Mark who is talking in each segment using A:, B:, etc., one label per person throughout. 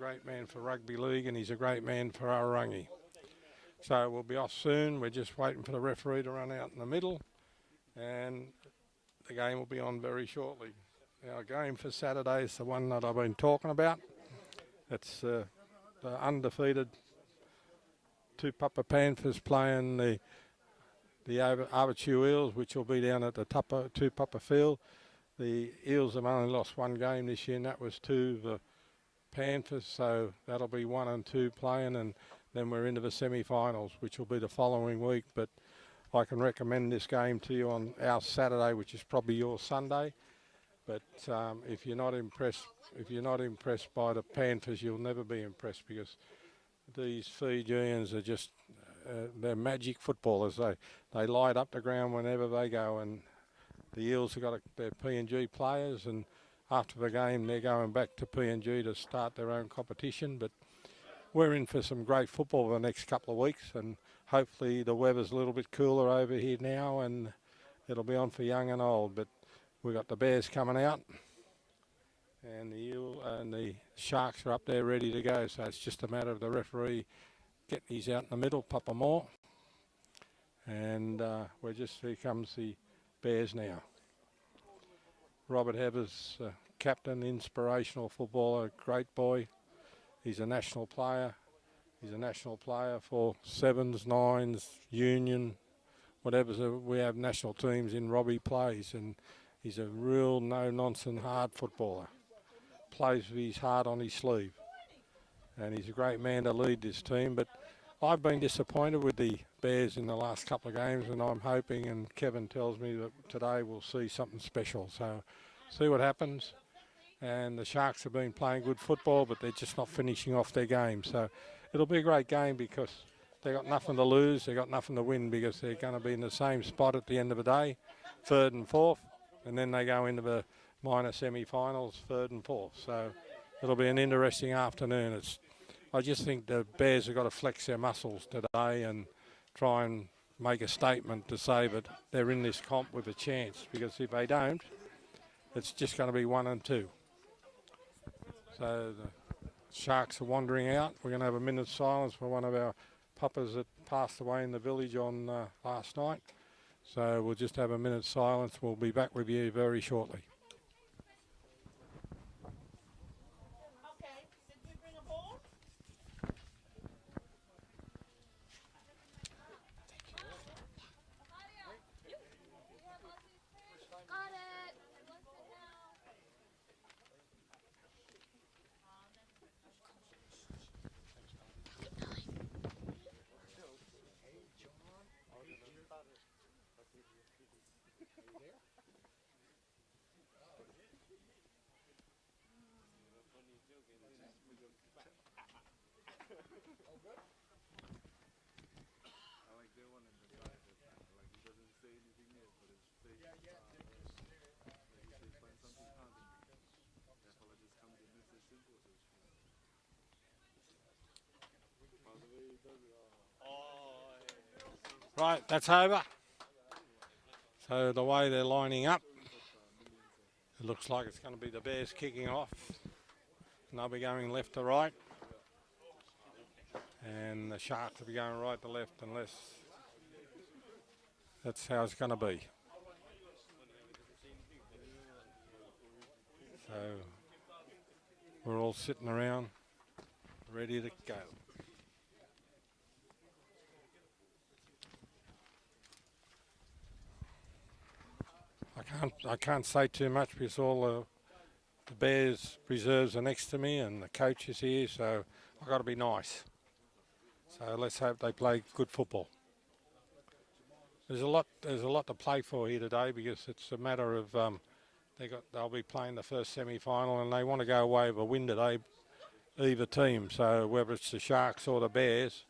A: great man for rugby league and he's a great man for Arorangi. So we'll be off soon. We're just waiting for the referee to run out in the middle and the game will be on very shortly. Our game for Saturday is the one that I've been talking about. It's the undefeated Two Papa Panthers playing the Aitutaki Eels, which will be down at the Two Papa Field. The Eels have only lost one game this year, and that was to the Panthers, so that'll be 1 and 2 playing, and then we're into the semi-finals, which will be the following week. But I can recommend this game to you on our Saturday, which is probably your Sunday. But if you're not impressed by the Panthers, you'll never be impressed, because these Fijians are just they're magic footballers. They light up the ground whenever they go, and the Eels have got their PNG players, and after the game they're going back to PNG to start their own competition. But we're in for some great football the next couple of weeks, and hopefully the weather's a little bit cooler over here now and it'll be on for young and old. But we've got the Bears coming out and the Sharks are up there ready to go, so it's just a matter of the referee getting his out in the middle, Papa Moore. And here comes the Bears now. Robert Hebbers, captain, inspirational footballer, great boy. He's a national player. He's a national player for sevens, nines, union, whatever. So we have national teams in Robbie plays, and he's a real no-nonsense hard footballer. Plays with his heart on his sleeve. And he's a great man to lead this team. But I've been disappointed with the Bears in the last couple of games, and I'm hoping, and Kevin tells me that today we'll see something special. So see what happens. And the Sharks have been playing good football, but they're just not finishing off their game. So it'll be a great game because they've got nothing to lose, they've got nothing to win, because they're going to be in the same spot at the end of the day, 3rd and 4th, and then they go into the minor semi-finals, 3rd and 4th. So it'll be an interesting afternoon. I just think the Bears have got to flex their muscles today and try and make a statement to say that they're in this comp with a chance, because if they don't, it's just going to be 1 and 2. So the Sharks are wandering out. We're going to have a minute's silence for one of our papas that passed away in the village on last night. So we'll just have a minute's silence. We'll be back with you very shortly. Right, that's over. So the way they're lining up, it looks like it's going to be the Bears kicking off. And they'll be going left to right. And the Sharks will be going right to left, unless that's how it's going to be. So we're all sitting around, ready to go. I can't say too much because all the Bears reserves are next to me and the coach is here, so I've got to be nice. So let's hope they play good football. There's a lot to play for here today, because it's a matter of they'll be playing the first semi-final and they want to go away with a win today, either team. So whether it's the Sharks or the Bears,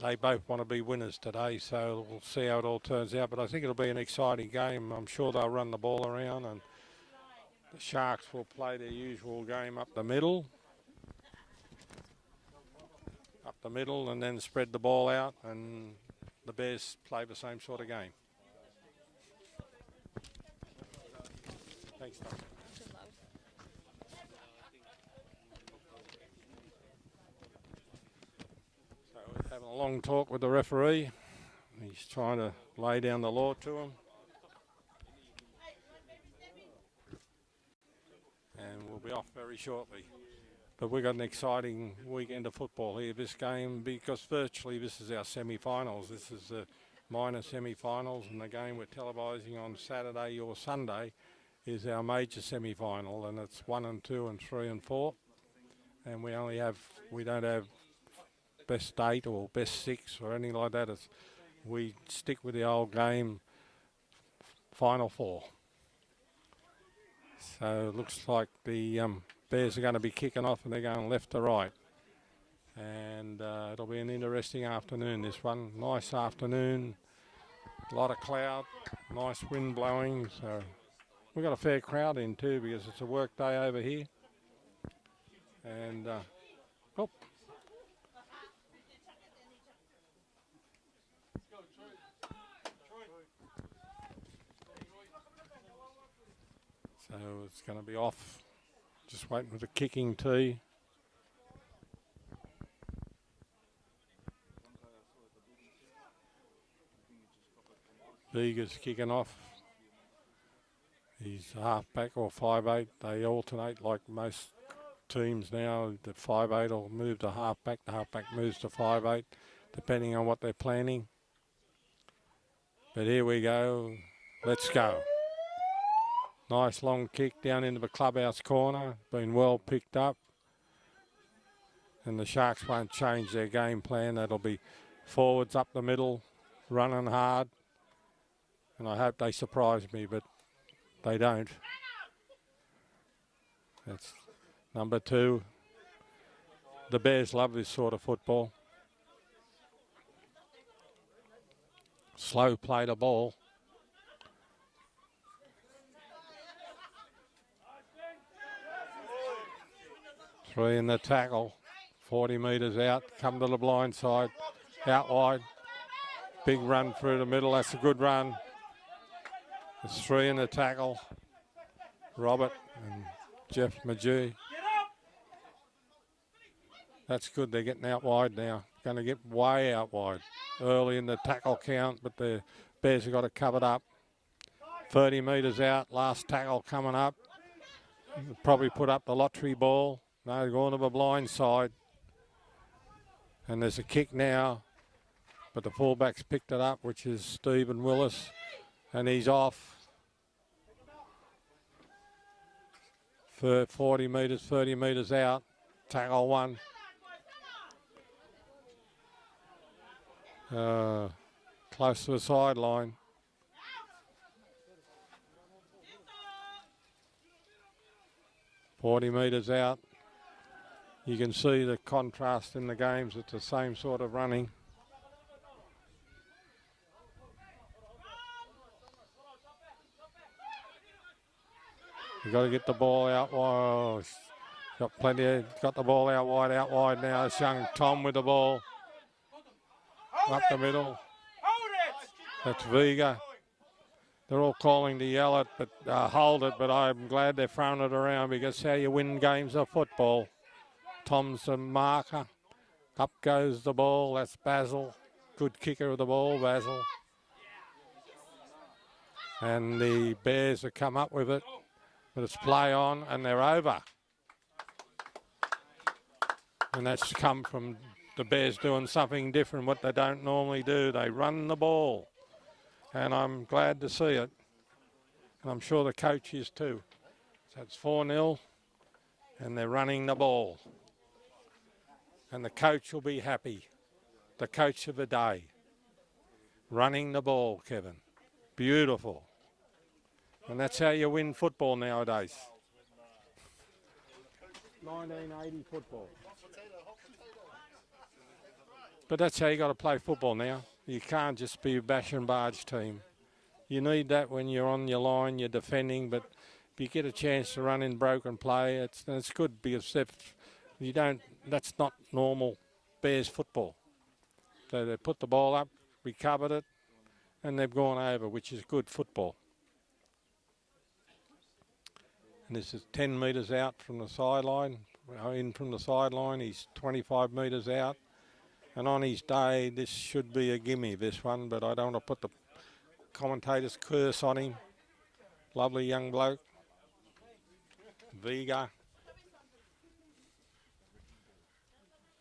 A: they both want to be winners today, so we'll see how it all turns out. But I think it'll be an exciting game. I'm sure they'll run the ball around, and the Sharks will play their usual game up the middle, and then spread the ball out, and the Bears play the same sort of game. Thanks, Tom. having a long talk with the referee. He's trying to lay down the law to him. And we'll be off very shortly. But we've got an exciting weekend of football here, this game, because virtually this is our semi-finals. This is the minor semi-finals, and the game we're televising on Saturday or Sunday is our major semi-final, and it's 1 and 2 and 3 and 4. And we don't have best 8 or best 6 or anything like that. We stick with the old game, final 4. So it looks like the Bears are going to be kicking off, and they're going left to right. And it'll be an interesting afternoon, this one. Nice afternoon, a lot of cloud, nice wind blowing. So we've got a fair crowd in too, because it's a work day over here. And so it's going to be off. Just waiting for the kicking tee. Viga's kicking off. He's half-back or 5'8". They alternate like most teams now. The 5'8" will move to half-back. The half-back moves to 5'8", depending on what they're planning. But here we go. Let's go. Nice long kick down into the clubhouse corner. Been well picked up. And the Sharks won't change their game plan. That'll be forwards up the middle, running hard. And I hope they surprise me, but they don't. That's number 2. The Bears love this sort of football. Slow play the ball. Three in the tackle. 40 metres out. Come to the blind side. Out wide. Big run through the middle. That's a good run. There's 3 in the tackle. Robert and Jeff Magee. That's good. They're getting out wide now. Going to get way out wide. Early in the tackle count, but the Bears have got it covered up. 30 metres out. Last tackle coming up. Probably put up the lottery ball. No, going to the blind side. And there's a kick now, but the fullback's picked it up, which is Stephen Willis, and he's off. For 40 metres, 30 metres out. Tackle 1. Close to the sideline. $40 metres out. You can see the contrast in the games. It's the same sort of running. You've got to get the ball out wide. Got the ball out wide now. It's young Tom with the ball. Up the middle. That's Vega. They're all calling to yell it, but hold it, but I'm glad they're throwing it around, because that's how you win games of football. Tom's the marker. Up goes the ball. That's Basil. Good kicker of the ball, Basil. And the Bears have come up with it. But it's play on, and they're over. And that's come from the Bears doing something different, what they don't normally do. They run the ball. And I'm glad to see it. And I'm sure the coach is too. So it's 4-0, and they're running the ball. And the coach will be happy. The coach of the day. Running the ball, Kevin. Beautiful. And that's how you win football nowadays. 1980 football. But that's how you got to play football now. You can't just be a bash and barge team. You need that when you're on your line, you're defending, but if you get a chance to run in broken play, it's good, because if you don't, that's not normal Bears football. So they put the ball up, recovered it, and they've gone over, which is good football. And this is 10 metres out from the sideline. In from the sideline, he's 25 metres out. And on his day, this should be a gimme, this one, but I don't want to put the commentator's curse on him. Lovely young bloke. Vega.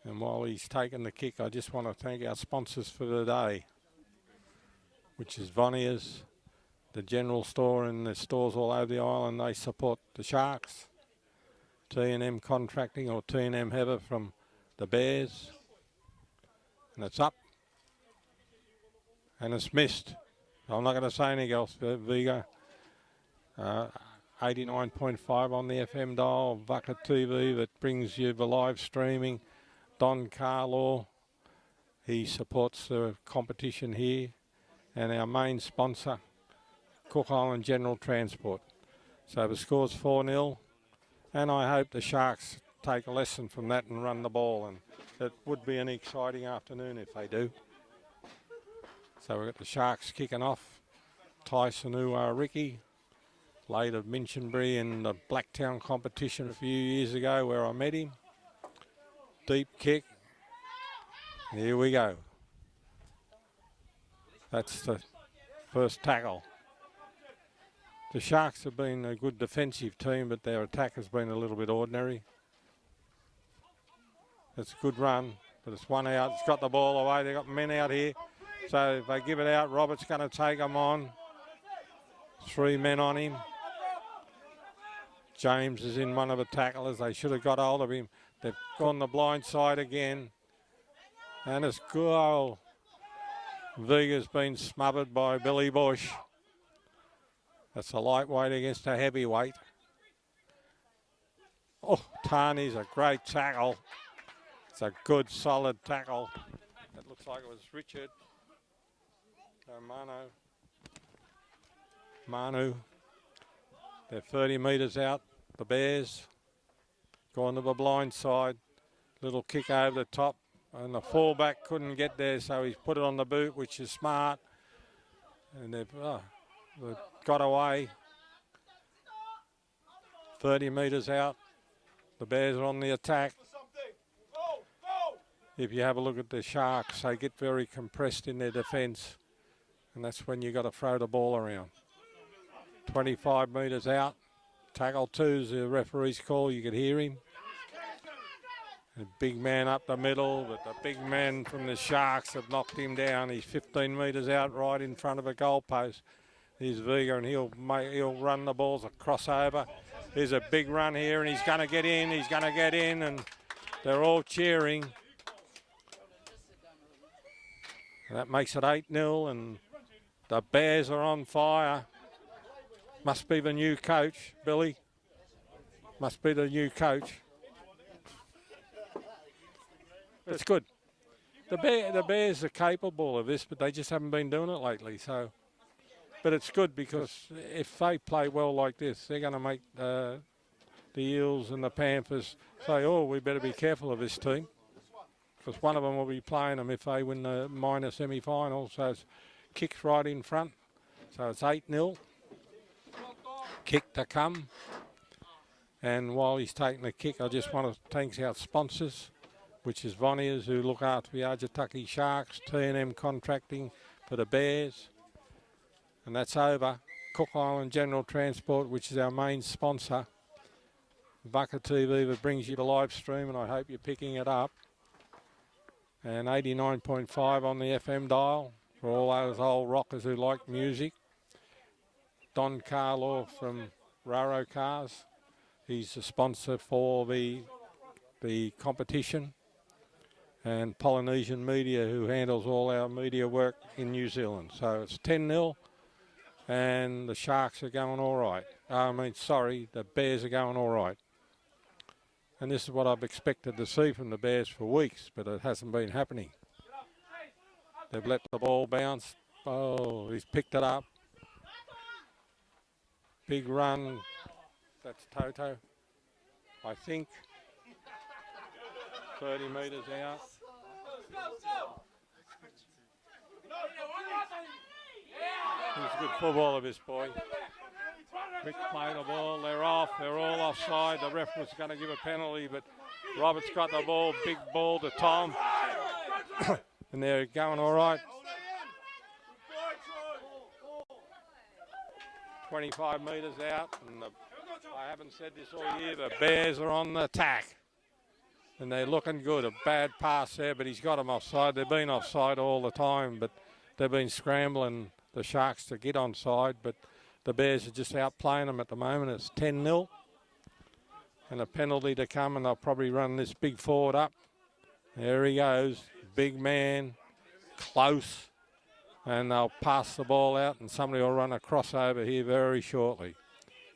A: And while he's taking the kick, I just want to thank our sponsors for the day, which is Vonniers, the general store and the stores all over the island. They support the Sharks. T&M Contracting or T&M Heather from the Bears. And it's up. And it's missed. I'm not going to say anything else, Vega. 89.5 on the FM dial, Vucker TV that brings you the live streaming. Don Carlaw, he supports the competition here. And our main sponsor, Cook Island General Transport. So the score's 4-0. And I hope the Sharks take a lesson from that and run the ball. And it would be an exciting afternoon if they do. So we've got the Sharks kicking off. Tyson Ricky, late of Minchinbury in the Blacktown competition a few years ago where I met him. Deep kick. Here we go. That's the first tackle. The Sharks have been a good defensive team, but their attack has been a little bit ordinary. It's a good run, but it's one out. It's got the ball away. They've got men out here. So if they give it out, Robert's going to take them on. 3 men on him. James is in one of the tacklers. They should have got hold of him. They've gone the blind side again. And it's goal. Vega's been smothered by Billy Bush. That's a lightweight against a heavyweight. Oh, Tarney's a great tackle. It's a good, solid tackle. It looks like it was Richard. Manu. They're 30 metres out, the Bears. Gone to the blind side. Little kick over the top. And the fullback couldn't get there, so he's put it on the boot, which is smart. And they've got away. 30 metres out. The Bears are on the attack. If you have a look at the Sharks, they get very compressed in their defence. And that's when you've got to throw the ball around. 25 metres out. Tackle 2's the referee's call. You could hear him. A big man up the middle, but the big man from the Sharks have knocked him down. He's 15 metres out right in front of a goalpost. Here's Vega, and he'll run the balls a crossover. There's a big run here, and he's going to get in. He's going to get in, and they're all cheering. And that makes it 8-0, and the Bears are on fire. Must be the new coach, Billy. Must be the new coach. It's good. The Bears are capable of this, but they just haven't been doing it lately. So, but it's good because if they play well like this, they're going to make the Eels and the Panthers say, "Oh, we better be careful of this team," because one of them will be playing them if they win the minor semi-final. So it's kicks right in front. So it's 8-0. Kick to come. And while he's taking the kick, I just want to thank our sponsors, which is Vonniers, who look after the Aitutaki Sharks, T&M Contracting for the Bears. And that's over. Cook Island General Transport, which is our main sponsor. Vucker TV that brings you the live stream, and I hope you're picking it up. And 89.5 on the FM dial for all those old rockers who like music. Don Carlaw from Raro Cars. He's the sponsor for the competition. And Polynesian Media, who handles all our media work in New Zealand. So it's 10-0, and the Sharks are going all right. The Bears are going all right. And this is what I've expected to see from the Bears for weeks, but it hasn't been happening. They've let the ball bounce. Oh, he's picked it up. Big run. That's Toto, I think. 30 metres out. He's a good footballer, this boy. Quick play the ball. They're off. They're all offside. The ref was going to give a penalty, but Robert's got the ball. Big ball to Tom. And they're going all right. 25 metres out, and I haven't said this all year, the Bears are on the attack. And they're looking good. A bad pass there, but he's got them offside. They've been offside all the time, but they've been scrambling the Sharks to get onside, but the Bears are just outplaying them at the moment. It's 10-0. And a penalty to come, and they'll probably run this big forward up. There he goes. Big man. Close. And they'll pass the ball out, and somebody will run a crossover here very shortly.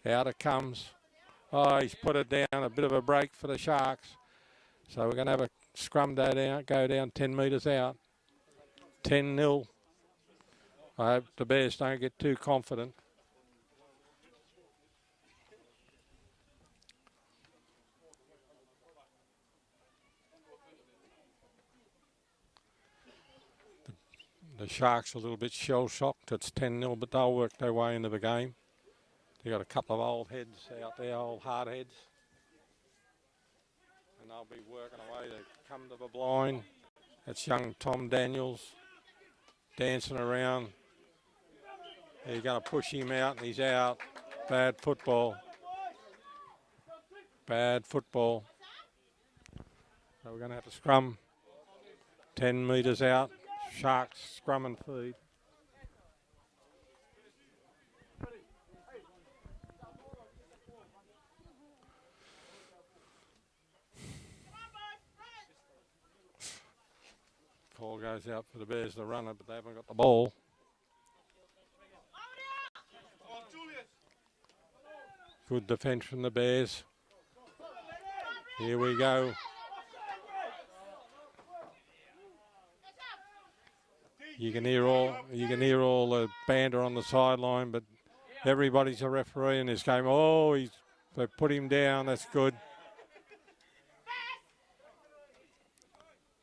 A: Out it comes. Oh, he's put it down. A bit of a break for the Sharks. So we're going to have a scrum go down 10 metres out. 10-0. I hope the Bears don't get too confident. The Sharks are a little bit shell-shocked. It's 10-0, but they'll work their way into the game. They've got a couple of old heads out there, old hard heads. And they'll be working away to come to the blind. That's young Tom Daniels dancing around. They're going to push him out, and he's out. Bad football. Bad football. So we're going to have to scrum 10 metres out. Sharks scrum and feed. Call goes out for the Bears to run it, but they haven't got the ball. Good defence from the Bears. Here we go. You can hear all the banter on the sideline, but everybody's a referee in this game. Oh, they put him down. That's good.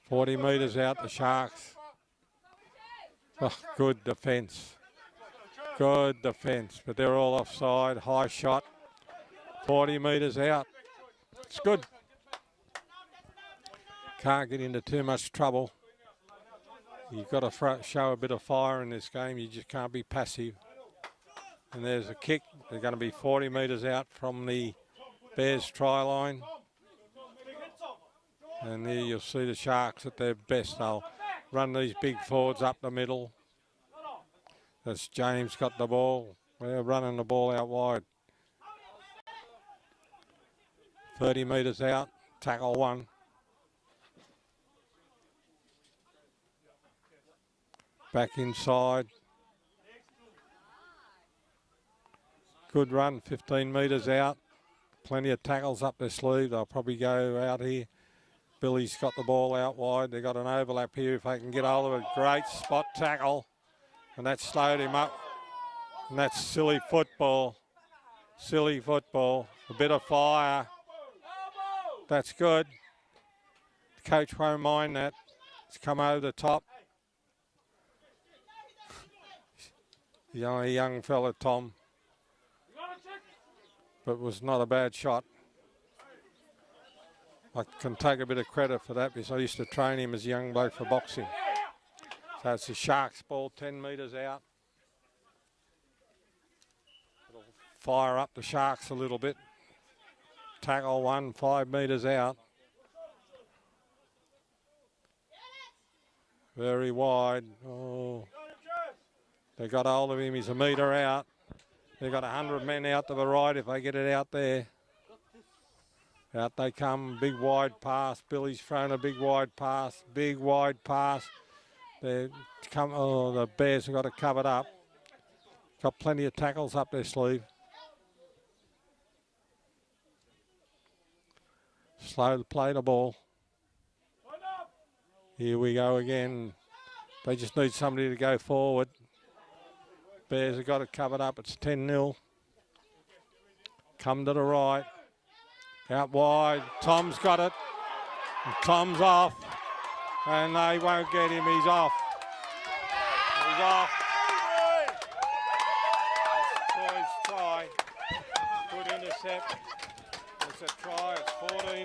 A: 40 metres out, the Sharks. Oh, good defence. Good defence, but they're all offside. High shot. 40 metres out. It's good. Can't get into too much trouble. You've got to show a bit of fire in this game. You just can't be passive. And there's a kick. They're going to be 40 metres out from the Bears try line. And there you'll see the Sharks at their best. They'll run these big forwards up the middle. That's James got the ball. They're running the ball out wide. 30 metres out. Tackle one. Back inside. Good run, 15 metres out. Plenty of tackles up their sleeve. They'll probably go out here. Billy's got the ball out wide. They've got an overlap here if they can get hold of it. Great spot tackle. And that slowed him up. And that's silly football. Silly football. A bit of fire. That's good. The coach won't mind that. It's come over the top. Young fella, Tom. But it was not a bad shot. I can take a bit of credit for that because I used to train him as a young bloke for boxing. So it's the Sharks ball, 10 metres out. It'll fire up the Sharks a little bit. Tackle one, 5 metres out. Very wide. Oh. They got hold of him. He's a metre out. They've got 100 men out to the right if they get it out there. Out they come. Big wide pass. Billy's thrown a big wide pass. Big wide pass. The Bears have got it covered up. Got plenty of tackles up their sleeve. Slow to play the ball. Here we go again. They just need somebody to go forward. Bears have got it covered up. It's 10-0. Come to the right. Out wide. Tom's got it. And Tom's off. And they won't get him. He's off. He's off. That's Troy's try. Good intercept. It's a try. It's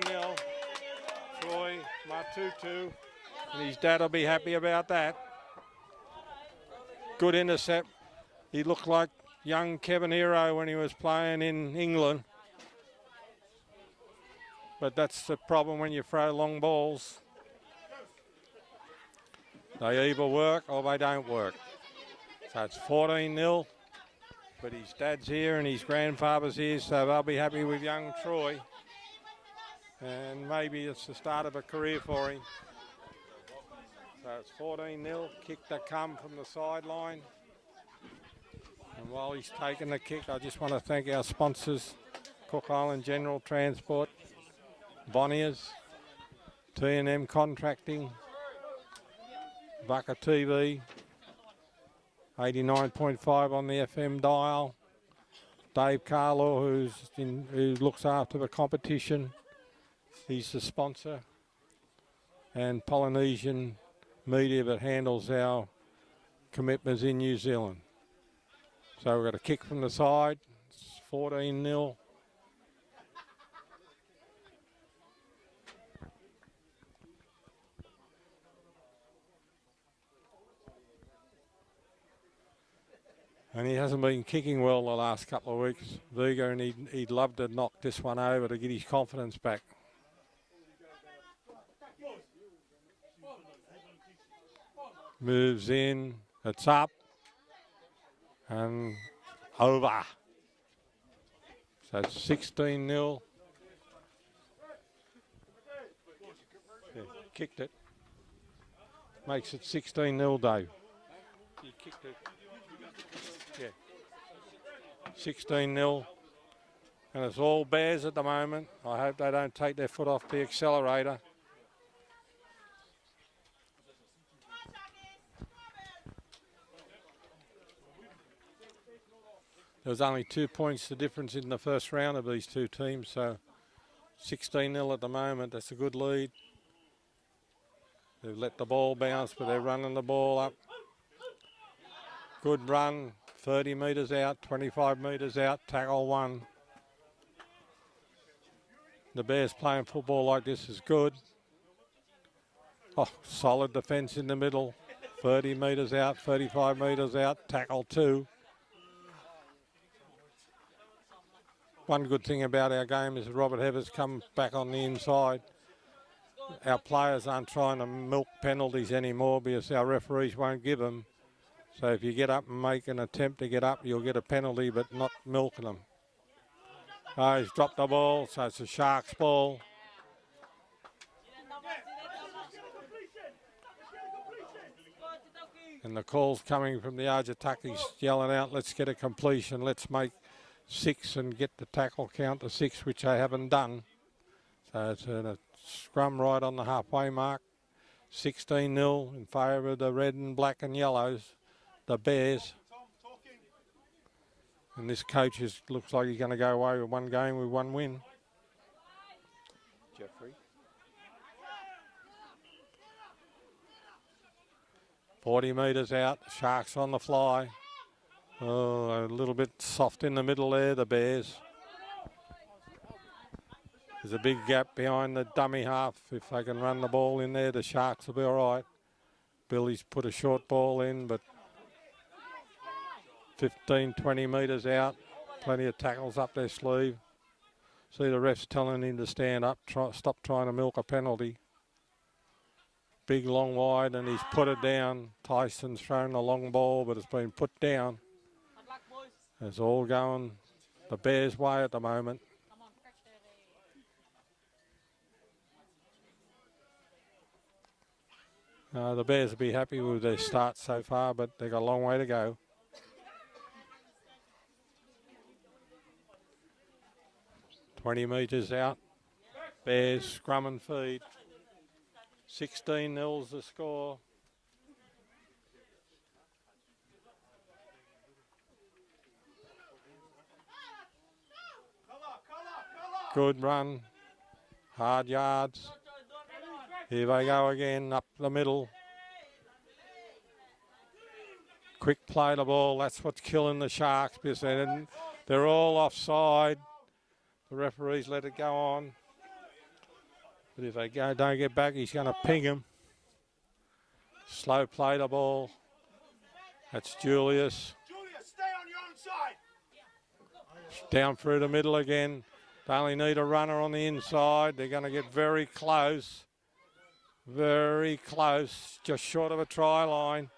A: 14-0. Troy Matutu And his dad will be happy about that. Good intercept. He looked like young Kevin Hero when he was playing in England. But that's the problem when you throw long balls. They either work or they don't work. So it's 14-0. But his dad's here and his grandfather's here, so they'll be happy with young Troy. And maybe it's the start of a career for him. So it's 14-0. Kick to come from the sideline. And while he's taking the kick, I just want to thank our sponsors, Cook Island General Transport, Bonniers, T&M Contracting, Bucker TV, 89.5 on the FM dial, Dave Carlaw, who looks after the competition. He's the sponsor, and Polynesian Media that handles our commitments in New Zealand. So we've got a kick from the side. It's 14-0. And he hasn't been kicking well the last couple of weeks, Vigo, and he'd love to knock this one over to get his confidence back. Moves in, it's up, and over. So it's 16-0. Yeah, kicked it. Makes it 16-0, Dave. He kicked it. Yeah. 16-0. And it's all Bears at the moment. I hope they don't take their foot off the accelerator. There was only 2 points the difference in the first round of these two teams, so 16-0 at the moment. That's a good lead. They've let the ball bounce, but they're running the ball up. Good run, 30 metres out, 25 metres out, tackle one. The Bears playing football like this is good. Oh, solid defence in the middle, 30 metres out, 35 metres out, tackle two. One good thing about our game is Robert Heather's come back on the inside. Our players aren't trying to milk penalties anymore because our referees won't give them. So if you get up and make an attempt to get up, you'll get a penalty, but not milking them. Oh, he's dropped the ball, so it's a Sharks ball. And the call's coming from the Aitutakis yelling out, let's get a completion, let's make 6 and get the tackle count to 6, which they haven't done. So it's a scrum right on the halfway mark. 16-0 in favour of the red and black and yellows, the Bears. And this coach looks like he's going to go away with one game with one win. Jeffrey. 40 metres out, Sharks on the fly. Oh, a little bit soft in the middle there, the Bears. There's a big gap behind the dummy half. If they can run the ball in there, the Sharks will be all right. Billy's put a short ball in, but 15, 20 metres out. Plenty of tackles up their sleeve. See the refs telling him to stand up, stop trying to milk a penalty. Big long wide, and he's put it down. Tyson's thrown a long ball, but it's been put down. It's all going the Bears' way at the moment. The Bears will be happy with their start so far, but they've got a long way to go. $20 metres out. Bears scrum and feed. 16-0's the score. Good run. Hard yards. Here they go again, up the middle. Quick play the ball. That's what's killing the Sharks because they're all offside. The referees let it go on. But if they don't get back, he's going to ping him. Slow play the ball. That's Julius.
B: Julius, stay on your own side.
A: Down through the middle again. They only need a runner on the inside. They're going to get very close. Very close. Just short of a try line.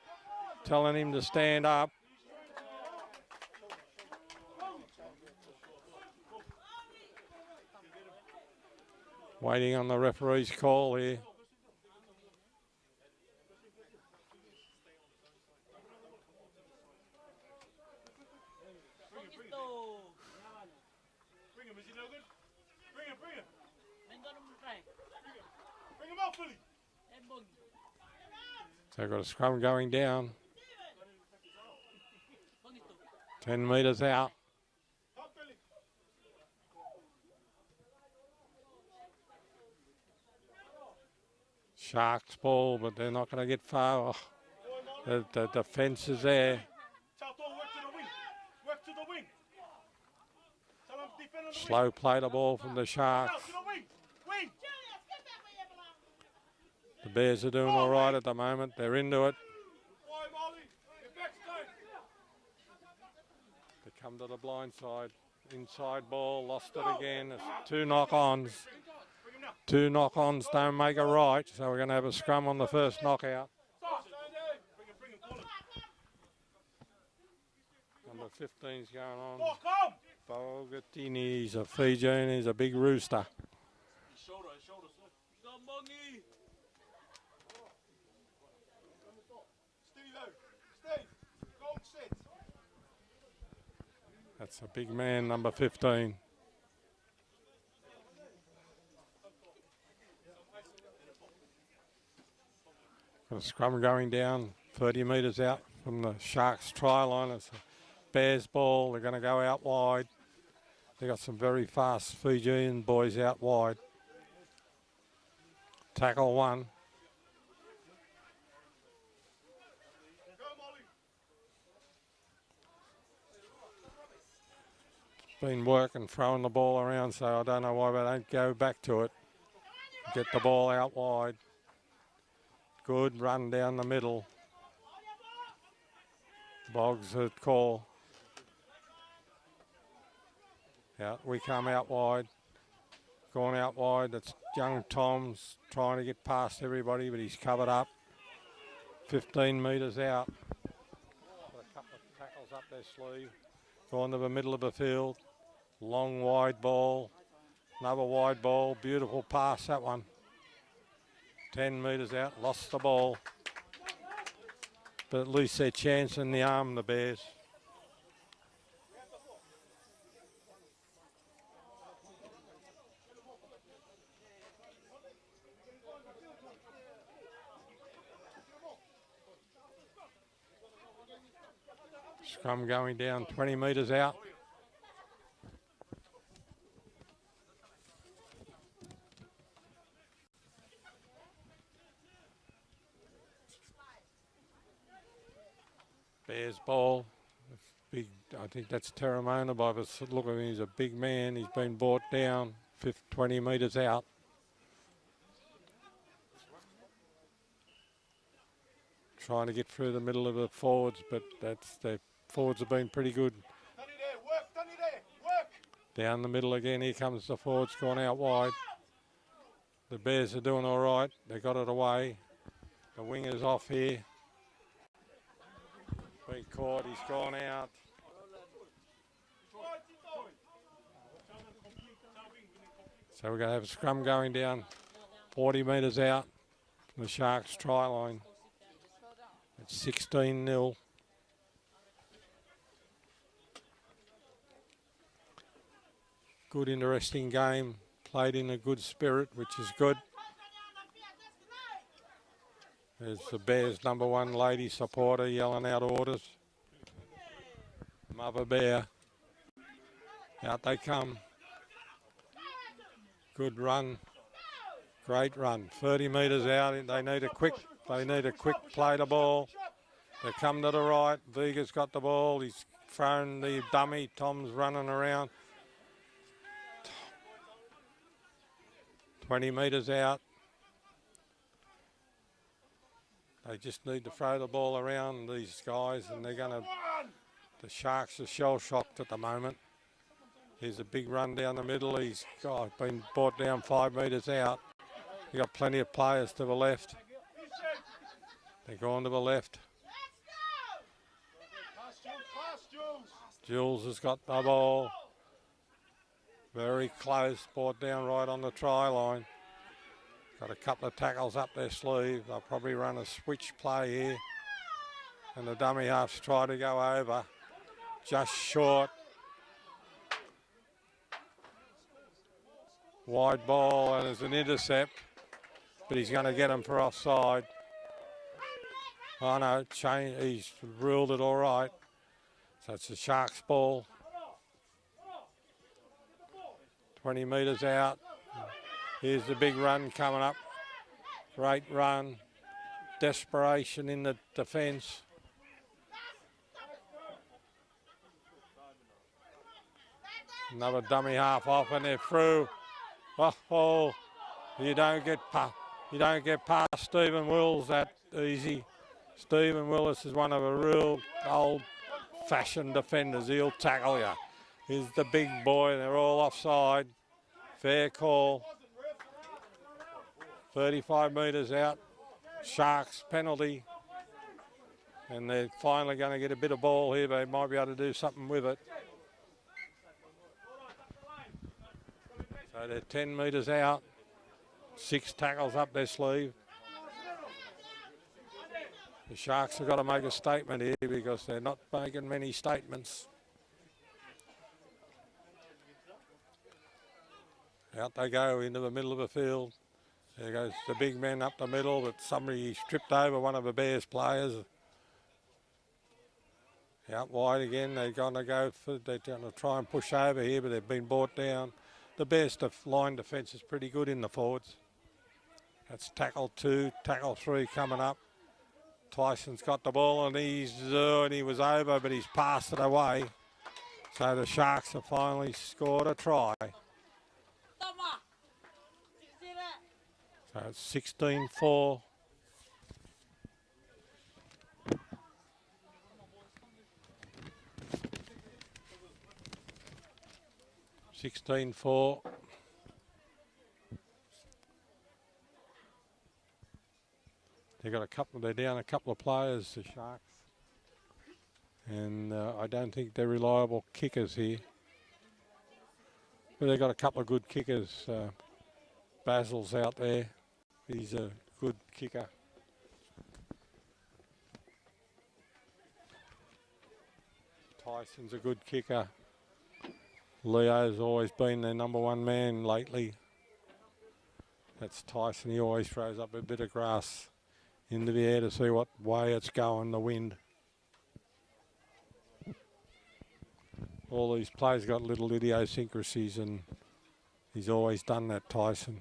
A: Telling him to stand up. Waiting on the referee's call here.
B: Bring him, is he no good? Bring him. Bring him up, Billy.
A: So they've got a scrum going down. 10 metres out. Sharks ball, but they're not going to get far. Oh, the defence is there.
B: Work to the wing.
A: Slow play the ball from the Sharks. The Bears are doing all right at the moment. They're into it. They come to the blind side. Inside ball, lost it again. It's two knock-ons. Two knock-ons don't make a right, so we're going to have a scrum on the first knockout. Number 15's going on. Bogatini, he's a Fijian, he's a big rooster. That's a big man, number 15. Got a scrum going down 30 metres out from the Sharks try line. It's a Bears ball. They're going to go out wide. They've got some very fast Fijian boys out wide. Tackle one. Been working, throwing the ball around, so I don't know why they don't go back to it. Get the ball out wide. Good run down the middle. Boggs at call. Out we come out wide. Gone out wide. That's young Tom's trying to get past everybody, but he's covered up. 15 metres out. Got a couple of tackles up their sleeve. Gone to the middle of the field. Long wide ball. Another wide ball. Beautiful pass, that one. 10 metres out. Lost the ball. But at least they're chancing the arm, the Bears. Scrum going down 20 metres out. Bears ball. Big, I think that's Terramona by the look of him. He's a big man. He's been brought down 20 metres out. Trying to get through the middle of the forwards, but the forwards have been pretty good. Down the middle again. Here comes the forwards going out wide. The Bears are doing all right. They got it away. The winger's off here. Been caught, he's gone out. So we're going to have a scrum going down 40 metres out from the Sharks try line. It's 16-0. Good, interesting game. Played in a good spirit, which is good. There's the Bears' #1 lady supporter yelling out orders. Mother Bear. Out they come. Good run. Great run. 30 metres out. They need a quick play the ball. They come to the right. Viga's got the ball. He's thrown the dummy. Tom's running around. 20 metres out. They just need to throw the ball around, these guys, and they're going to... The Sharks are shell-shocked at the moment. Here's a big run down the middle. He's been brought down 5 metres out. You've got plenty of players to the left. They're going to the left. Jules has got the ball. Very close, brought down right on the try line. Got a couple of tackles up their sleeve. They'll probably run a switch play here. And the dummy halves try to go over. Just short. Wide ball, and there's an intercept. But he's going to get him for offside. Oh no, he's ruled it all right. So it's the Sharks ball. 20 metres out. Here's the big run coming up. Great run. Desperation in the defence. Another dummy half off and they're through. Oh, you don't get past Stephen Wills that easy. Stephen Willis is one of a real old-fashioned defenders. He'll tackle you. He's the big boy. They're all offside. Fair call. 35 metres out. Sharks penalty. And they're finally going to get a bit of ball here. They might be able to do something with it. So they're 10 metres out. 6 tackles up their sleeve. The Sharks have got to make a statement here because they're not making many statements. Out they go into the middle of the field. There goes the big man up the middle, but somebody tripped over one of the Bears players. Out wide again, they're going to try and push over here, but they've been brought down. The Bears line defence is pretty good in the forwards. That's tackle 2, tackle 3 coming up. Tyson's got the ball and he was over, but he's passed it away. So the Sharks have finally scored a try. So it's 16-4. They're down a couple of players, the Sharks. And I don't think they're reliable kickers here. But they've got a couple of good kickers. Basil's out there. He's a good kicker. Tyson's a good kicker. Leo's always been their number 1 man lately. That's Tyson. He always throws up a bit of grass into the air to see what way it's going, the wind. All these players got little idiosyncrasies and he's always done that, Tyson.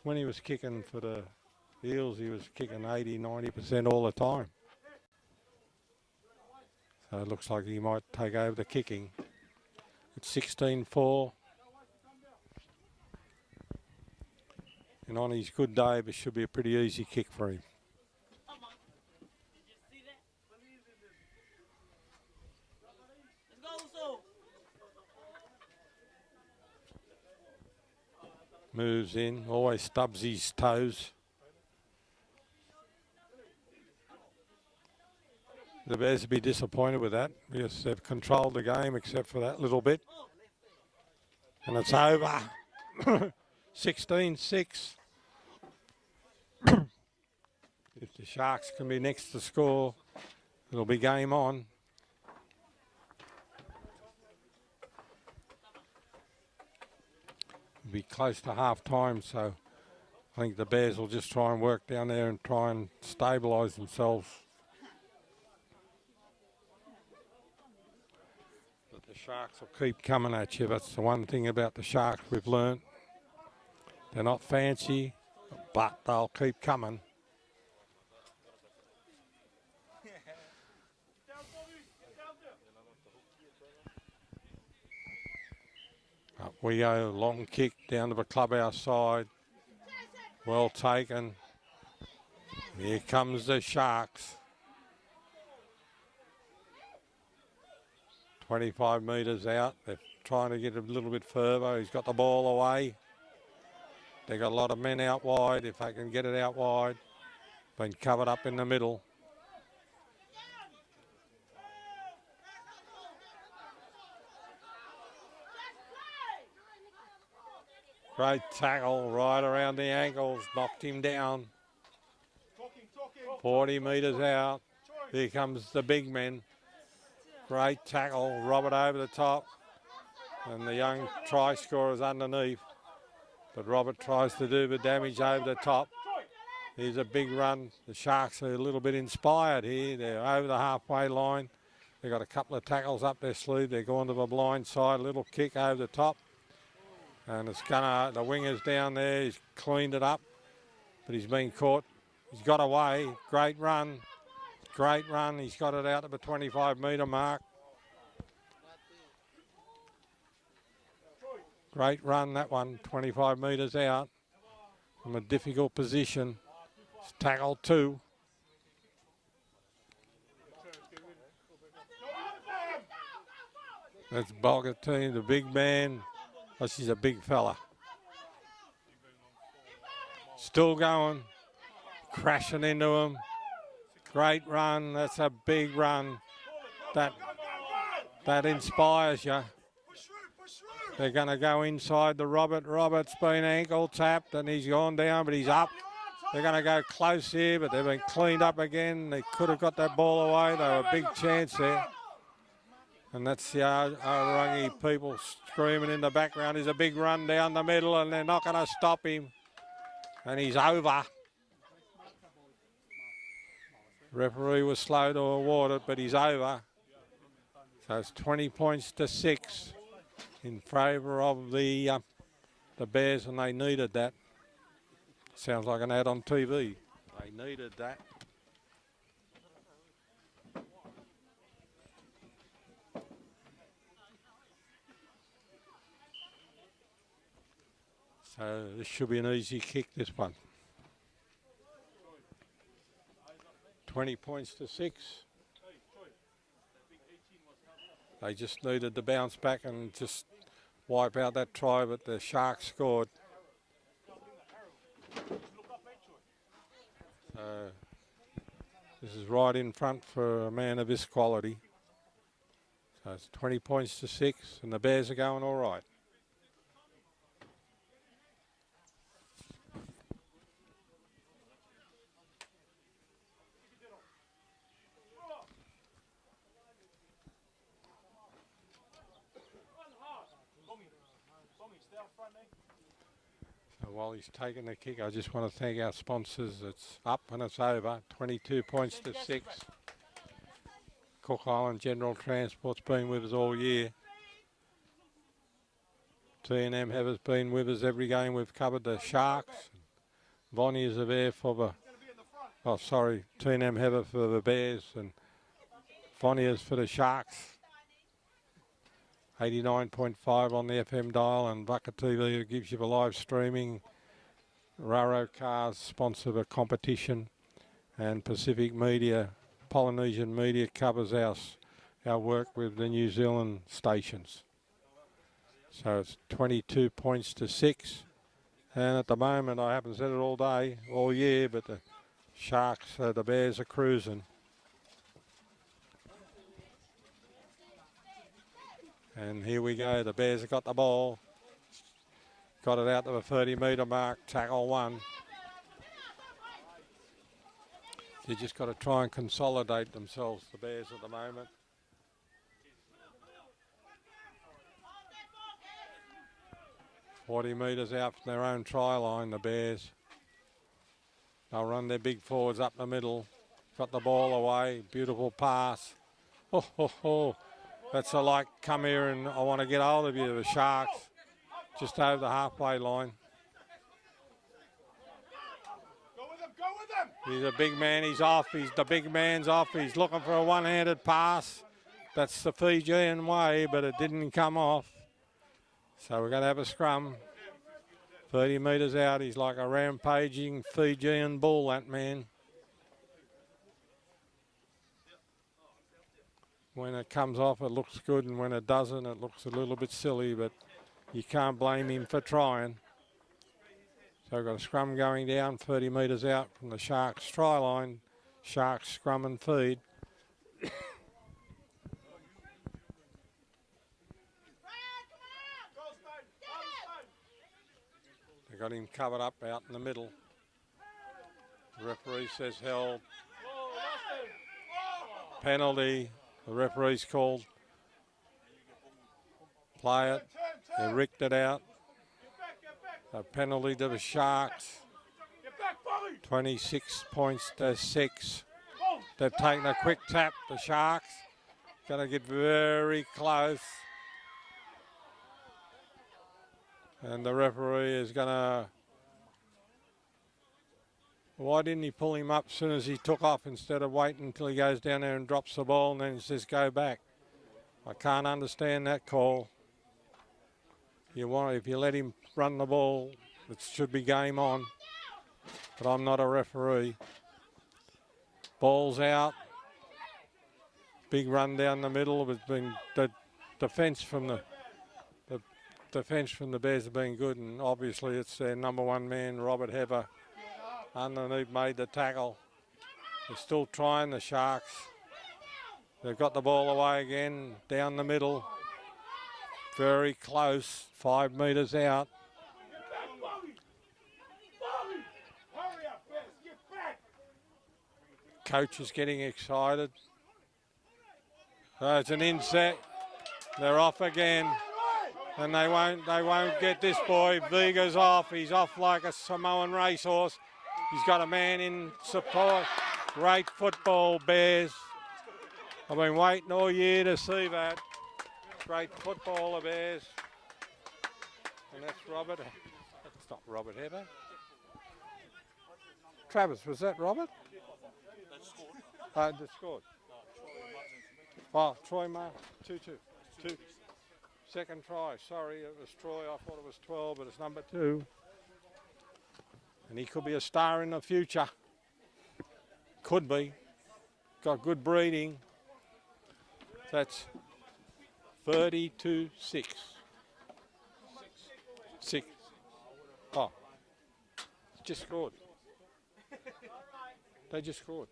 A: When he was kicking for the Eels, he was kicking 80-90% all the time. So it looks like he might take over the kicking. It's 16-4. And on his good day, it should be a pretty easy kick for him. Moves in, always stubs his toes. The Bears will be disappointed with that because they've controlled the game except for that little bit. And it's over. 16-6. If the Sharks can be next to score, it'll be game on. It'll be close to half time, so I think the Bears will just try and work down there and try and stabilise themselves. But the Sharks will keep coming at you. That's the one thing about the Sharks we've learnt. They're not fancy, but they'll keep coming. Up we go, long kick down to the clubhouse side. Well taken. Here comes the Sharks. 25 metres out. They're trying to get a little bit further. He's got the ball away. They've got a lot of men out wide. If they can get it out wide, been covered up in the middle. Great tackle right around the ankles, knocked him down. 40 metres out. Here comes the big men. Great tackle, Robert over the top. And the young try scorer's underneath. But Robert tries to do the damage over the top. Here's a big run. The Sharks are a little bit inspired here. They're over the halfway line. They've got a couple of tackles up their sleeve. They're going to the blind side, a little kick over the top. And it's gonna, the winger's down there. He's cleaned it up, but he's been caught. He's got away. Great run. Great run. He's got it out to the 25 metre mark. Great run, that one. 25 metres out from a difficult position. It's tackle 2. That's Bogatine, the big man. Oh, she's a big fella. Still going. Crashing into him. Great run. That's a big run. That inspires you. They're going to go inside the Robert. Robert's been ankle tapped and he's gone down, but he's up. They're going to go close here, but they've been cleaned up again. They could have got that ball away. They were a big chance there. And that's the Arorangi people screaming in the background. There's a big run down the middle and they're not going to stop him. And he's over. Referee was slow to award it, but he's over. So it's 20 points to 6 in favour of the Bears, and they needed that. Sounds like an ad on TV. They needed that. So this should be an easy kick, this one. 20 points to 6. They just needed to bounce back and just wipe out that try, but the Sharks scored. This is right in front for a man of this quality. So it's 20 points to 6, and the Bears are going all right. So while he's taking the kick, I just want to thank our sponsors. It's up and it's over. 22 points to 6. Cook Island General Transport's been with us all year. T&M Heather's been with us every game. We've covered the Sharks. Vonniers are there for the, oh sorry, T&M Heather for the Bears and Vonniers for the Sharks. 89.5 on the FM dial, and Bucket TV gives you the live streaming. Raro Cars sponsor the competition, and Pacific Media, Polynesian Media covers our work with the New Zealand stations. So it's 22 points to 6, and at the moment, I haven't said it all day, all year, but the Sharks, the Bears are cruising. And here we go, the Bears have got the ball. Got it out to the 30 metre mark, tackle 1. They just got to try and consolidate themselves, the Bears at the moment. $40 metres out from their own try line, the Bears. They'll run their big forwards up the middle. Got the ball away, beautiful pass. Oh. That's a like, come here and I want to get hold of you, the Sharks. Just over the halfway line.
B: Go with them.
A: He's a big man, he's off. The big man's off. He's looking for a one-handed pass. That's the Fijian way, but it didn't come off. So we're going to have a scrum. 30 metres out, he's like a rampaging Fijian bull, that man. When it comes off, it looks good, and when it doesn't, it looks a little bit silly, but you can't blame him for trying. So we've got a scrum going down 30 metres out from the Sharks try line. Sharks scrum and feed. They got him covered up out in the middle. The referee says held. Penalty. The referee's called. Play it. They rigged it out. A penalty to the Sharks. 26 points to 6. They've taken a quick tap. The Sharks going to get very close. And the referee is going to... Why didn't he pull him up as soon as he took off instead of waiting until he goes down there and drops the ball and then he says go back? I can't understand that call. If you let him run the ball, it should be game on. But I'm not a referee. Ball's out. Big run down the middle. It's been the defence from the Bears have been good, and obviously it's their number one man, Robert Hever, underneath made the tackle. They're still trying, the Sharks. They've got the ball away again, down the middle. Very close, 5 metres out. Coach is getting excited. Oh, it's an inset. They're off again. And they won't get this boy. Viga's off. He's off like a Samoan racehorse. He's got a man in support. Great football, Bears. I've been waiting all year to see that. Great football, the Bears. And that's Robert. That's not Robert Heber. Travis, was that Robert? That scored. Oh, Troy Mark, 2-2. 2. Second try. Sorry, it was Troy. I thought it was 12, but it's number 2. And he could be a star in the future. Could be. Got good breeding. That's 32-6. 6. Oh, just scored. They just scored.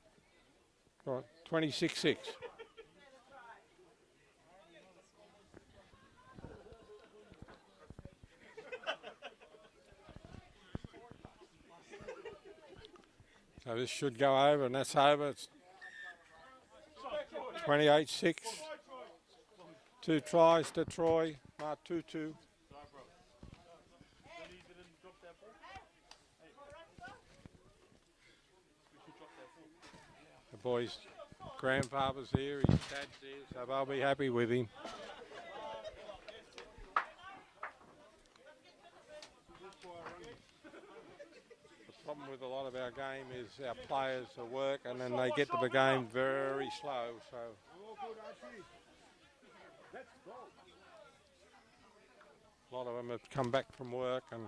A: All right, 26-6. So this should go over, and that's over. It's 28-6. 2 tries to Troy. 2-2. The boy's grandfather's here, his dad's here, so they'll be happy with him. The problem with a lot of our game is our players are work and then they get to the game very slow. So a lot of them have come back from work and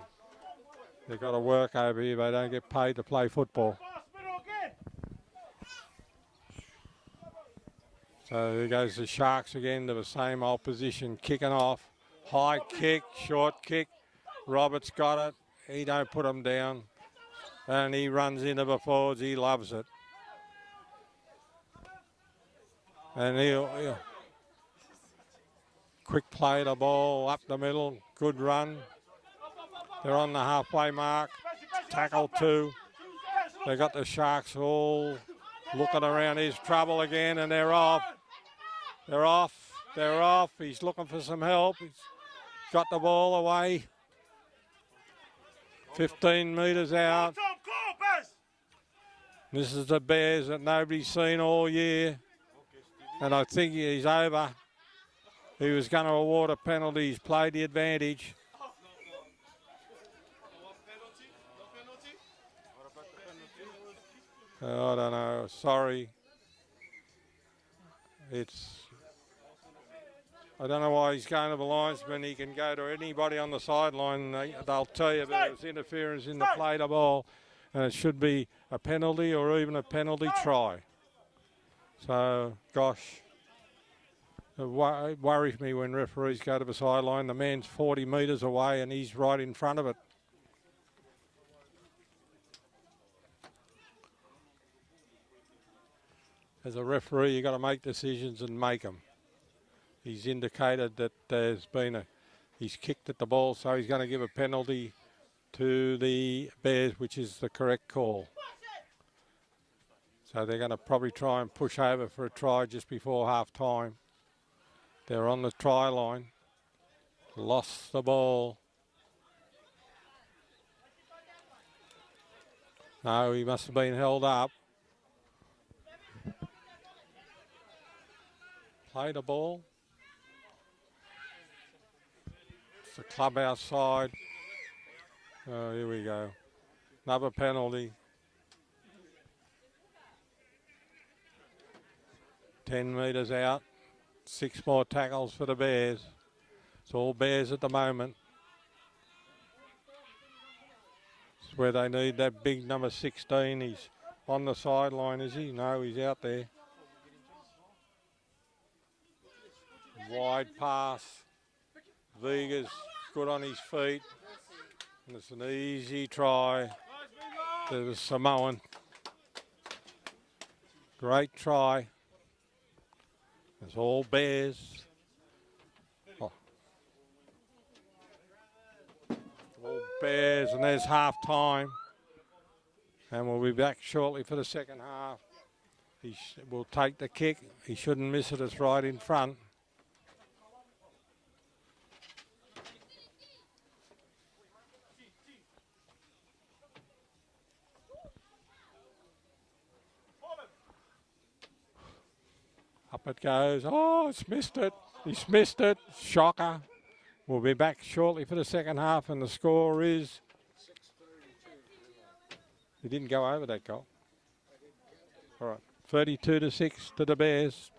A: they've got to work over here. They don't get paid to play football. So there goes the Sharks again to the same old position, kicking off. High kick, short kick. Robert's got it. He don't put them down. And he runs into the forwards. He loves it. And he'll quick play the ball up the middle. Good run. They're on the halfway mark. Tackle 2. They got the Sharks all looking around. Here's trouble again, and they're off. They're off. They're off. He's looking for some help. He's got the ball away. 15 metres out. This is the Bears that nobody's seen all year. And I think he's over. He was going to award a penalty. He's played the advantage. I don't know. Sorry. I don't know why he's going to the linesman. He can go to anybody on the sideline. They'll tell you that it was interference in the play the ball. And it should be a penalty or even a penalty try. So, gosh. It worries me when referees go to the sideline. The man's 40 metres away and he's right in front of it. As a referee, you've got to make decisions and make them. He's indicated that he's kicked at the ball, so he's going to give a penalty to the Bears, which is the correct call. So they're going to probably try and push over for a try just before half time. They're on the try line. Lost the ball. No, he must have been held up. Play the ball. It's the clubhouse side. Oh, here we go. Another penalty. 10 metres out. 6 more tackles for the Bears. It's all Bears at the moment. It's where they need that big number 16. He's on the sideline, is he? No, he's out there. Wide pass. Viga's good on his feet. And it's an easy try to the Samoan. Great try. It's all Bears. Oh. All Bears, and there's half time. And we'll be back shortly for the second half. He will take the kick. He shouldn't miss it. It's right in front. Up it goes. Oh, it's missed it. He's missed it. Shocker. We'll be back shortly for the second half, and the score is... He didn't go over that goal. All right. 32-6 to the Bears.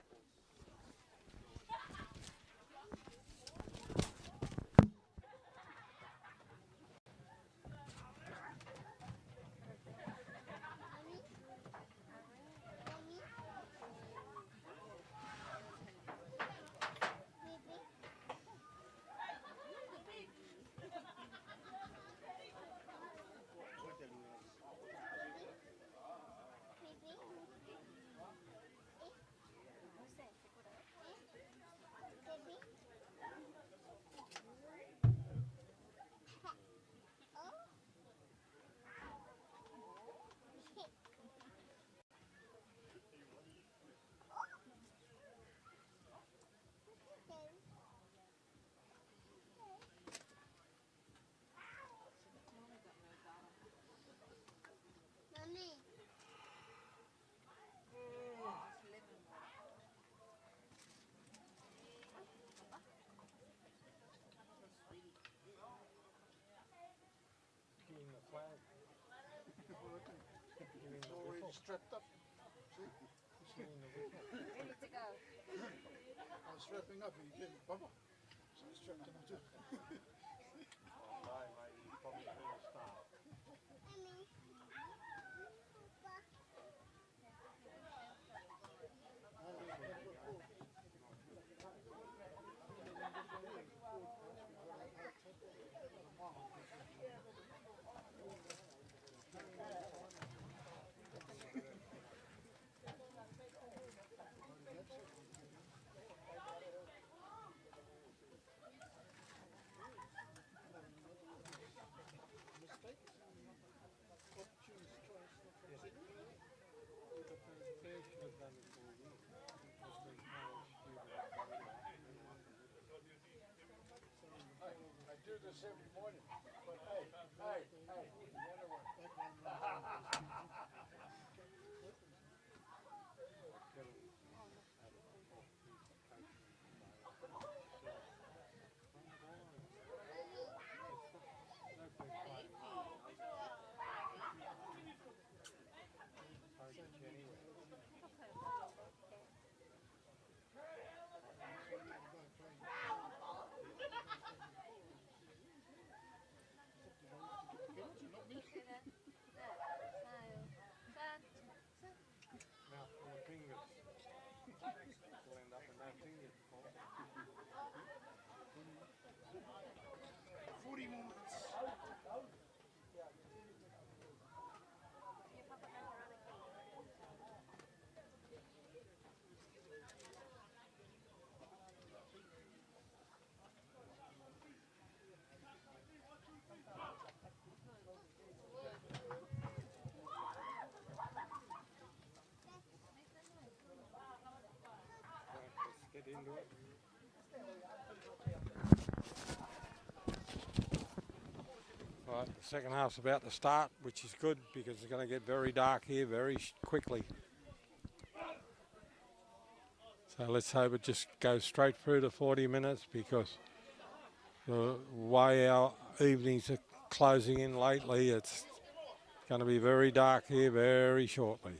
C: Strapped up. See?
D: Ready to go.
C: I was strapping up and he gave me bumper. So I strapped him too. I do this every morning, but hey, you gotta work. Not me.
A: Right, the second half's about to start, which is good because it's going to get very dark here very quickly. So let's hope it just goes straight through to 40 minutes because the way our evenings are closing in lately, it's going to be very dark here very shortly.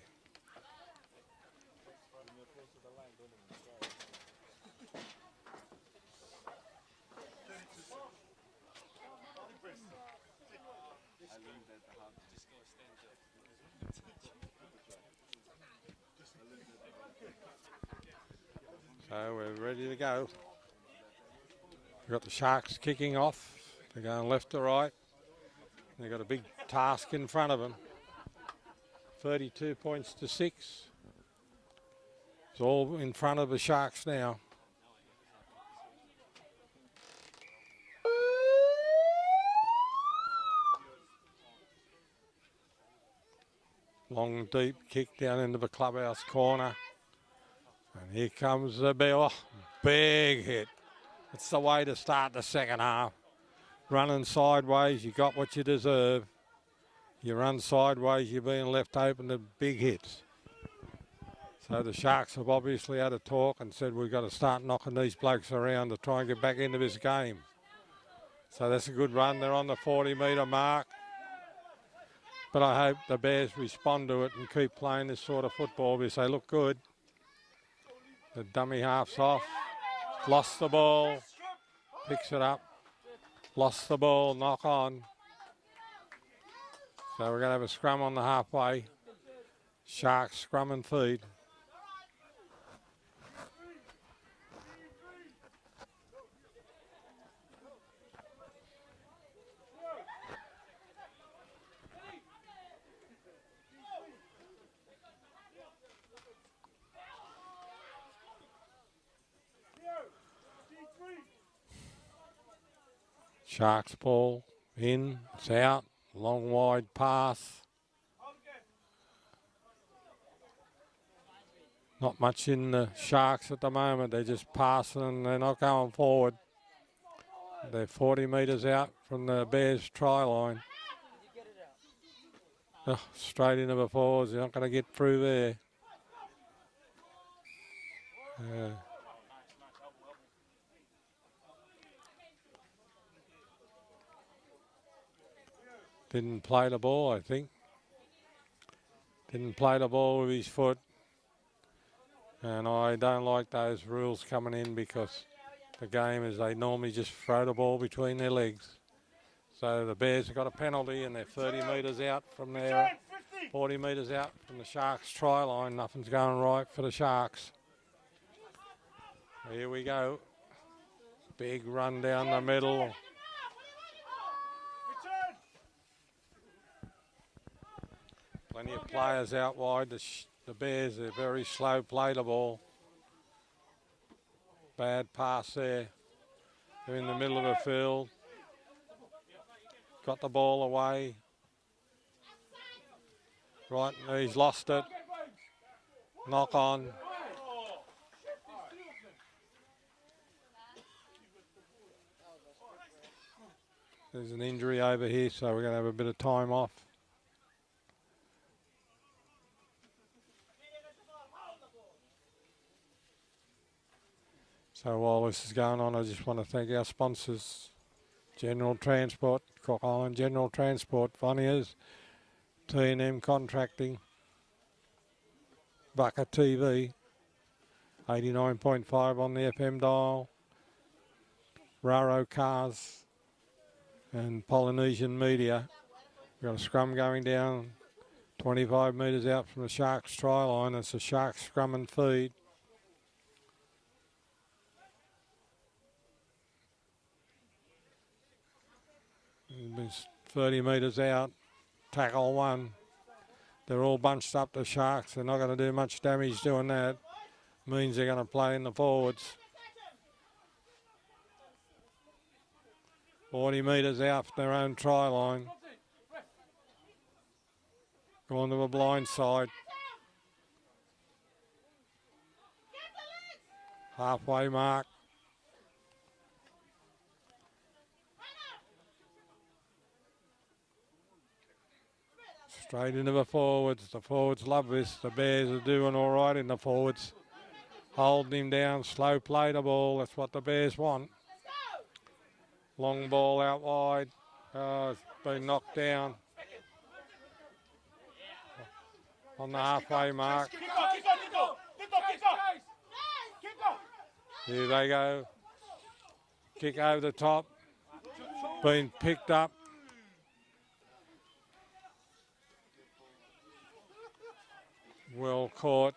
A: So we're ready to go. We've got the Sharks kicking off. They're going left to right. They've got a big task in front of them. 32 points to 6. It's all in front of the Sharks now. Long, deep kick down into the clubhouse corner. And here comes the bell. Big hit. It's the way to start the second half. Running sideways, you got what you deserve. You run sideways, you're being left open to big hits. So the Sharks have obviously had a talk and said we've got to start knocking these blokes around to try and get back into this game. So that's a good run. They're on the 40-metre mark. But I hope the Bears respond to it and keep playing this sort of football because they look good. The dummy half's off. Lost the ball. Picks it up. Lost the ball. Knock on. So we're going to have a scrum on the halfway. Sharks scrum and feed. Sharks ball in, it's out, long wide pass. Not much in the Sharks at the moment, they're just passing and they're not going forward. They're 40 metres out from the Bears try line. Oh, straight into the fours, they're not going to get through there. Didn't play the ball, I think. Didn't play the ball with his foot. And I don't like those rules coming in because the game is they normally just throw the ball between their legs. So the Bears have got a penalty and they're 30 metres out from their 40 metres out from the Sharks try line. Nothing's going right for the Sharks. Here we go. Big run down the middle. Plenty of players out wide. The Bears are very slow play the ball. Bad pass there. They're in the middle of the field. Got the ball away. Right, he's lost it. Knock on. There's an injury over here, so we're going to have a bit of time off. So while this is going on, I just want to thank our sponsors, General Transport, Cook Island General Transport, Vonniers, T&M Contracting, Bucket TV, 89.5 on the FM dial, Raro Cars and Polynesian Media. We've got a scrum going down 25 metres out from the Sharks try line. It's a Sharks scrum and feed. It's 30 metres out, tackle one. They're all bunched up, the Sharks. They're not going to do much damage doing that. Means they're going to play in the forwards. 40 metres out from their own try line. Going to the blind side. halfway mark. Straight into the forwards. The forwards love this. The Bears are doing all right in the forwards. Holding him down, slow play the ball. That's what the Bears want. Long ball out wide. Oh, it's been knocked down. On the halfway mark. Here they go. Kick over the top. Been picked up. Well caught.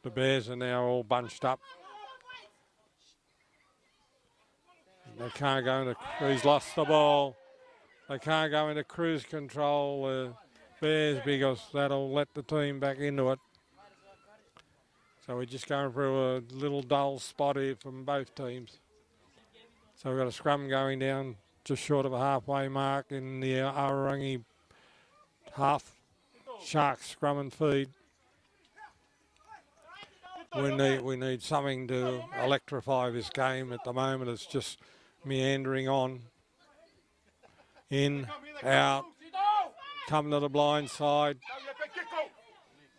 A: The Bears are now all bunched up. They can't go into. He's lost the ball. They can't go into cruise control, the Bears, because that'll let the team back into it. So we're just going through a little dull spot here from both teams. So we've got a scrum going down just short of a halfway mark in the Arorangi half. Sharks scrum and feed. We need something to electrify this game. At the moment it's just meandering on. In, out, come to the blind side.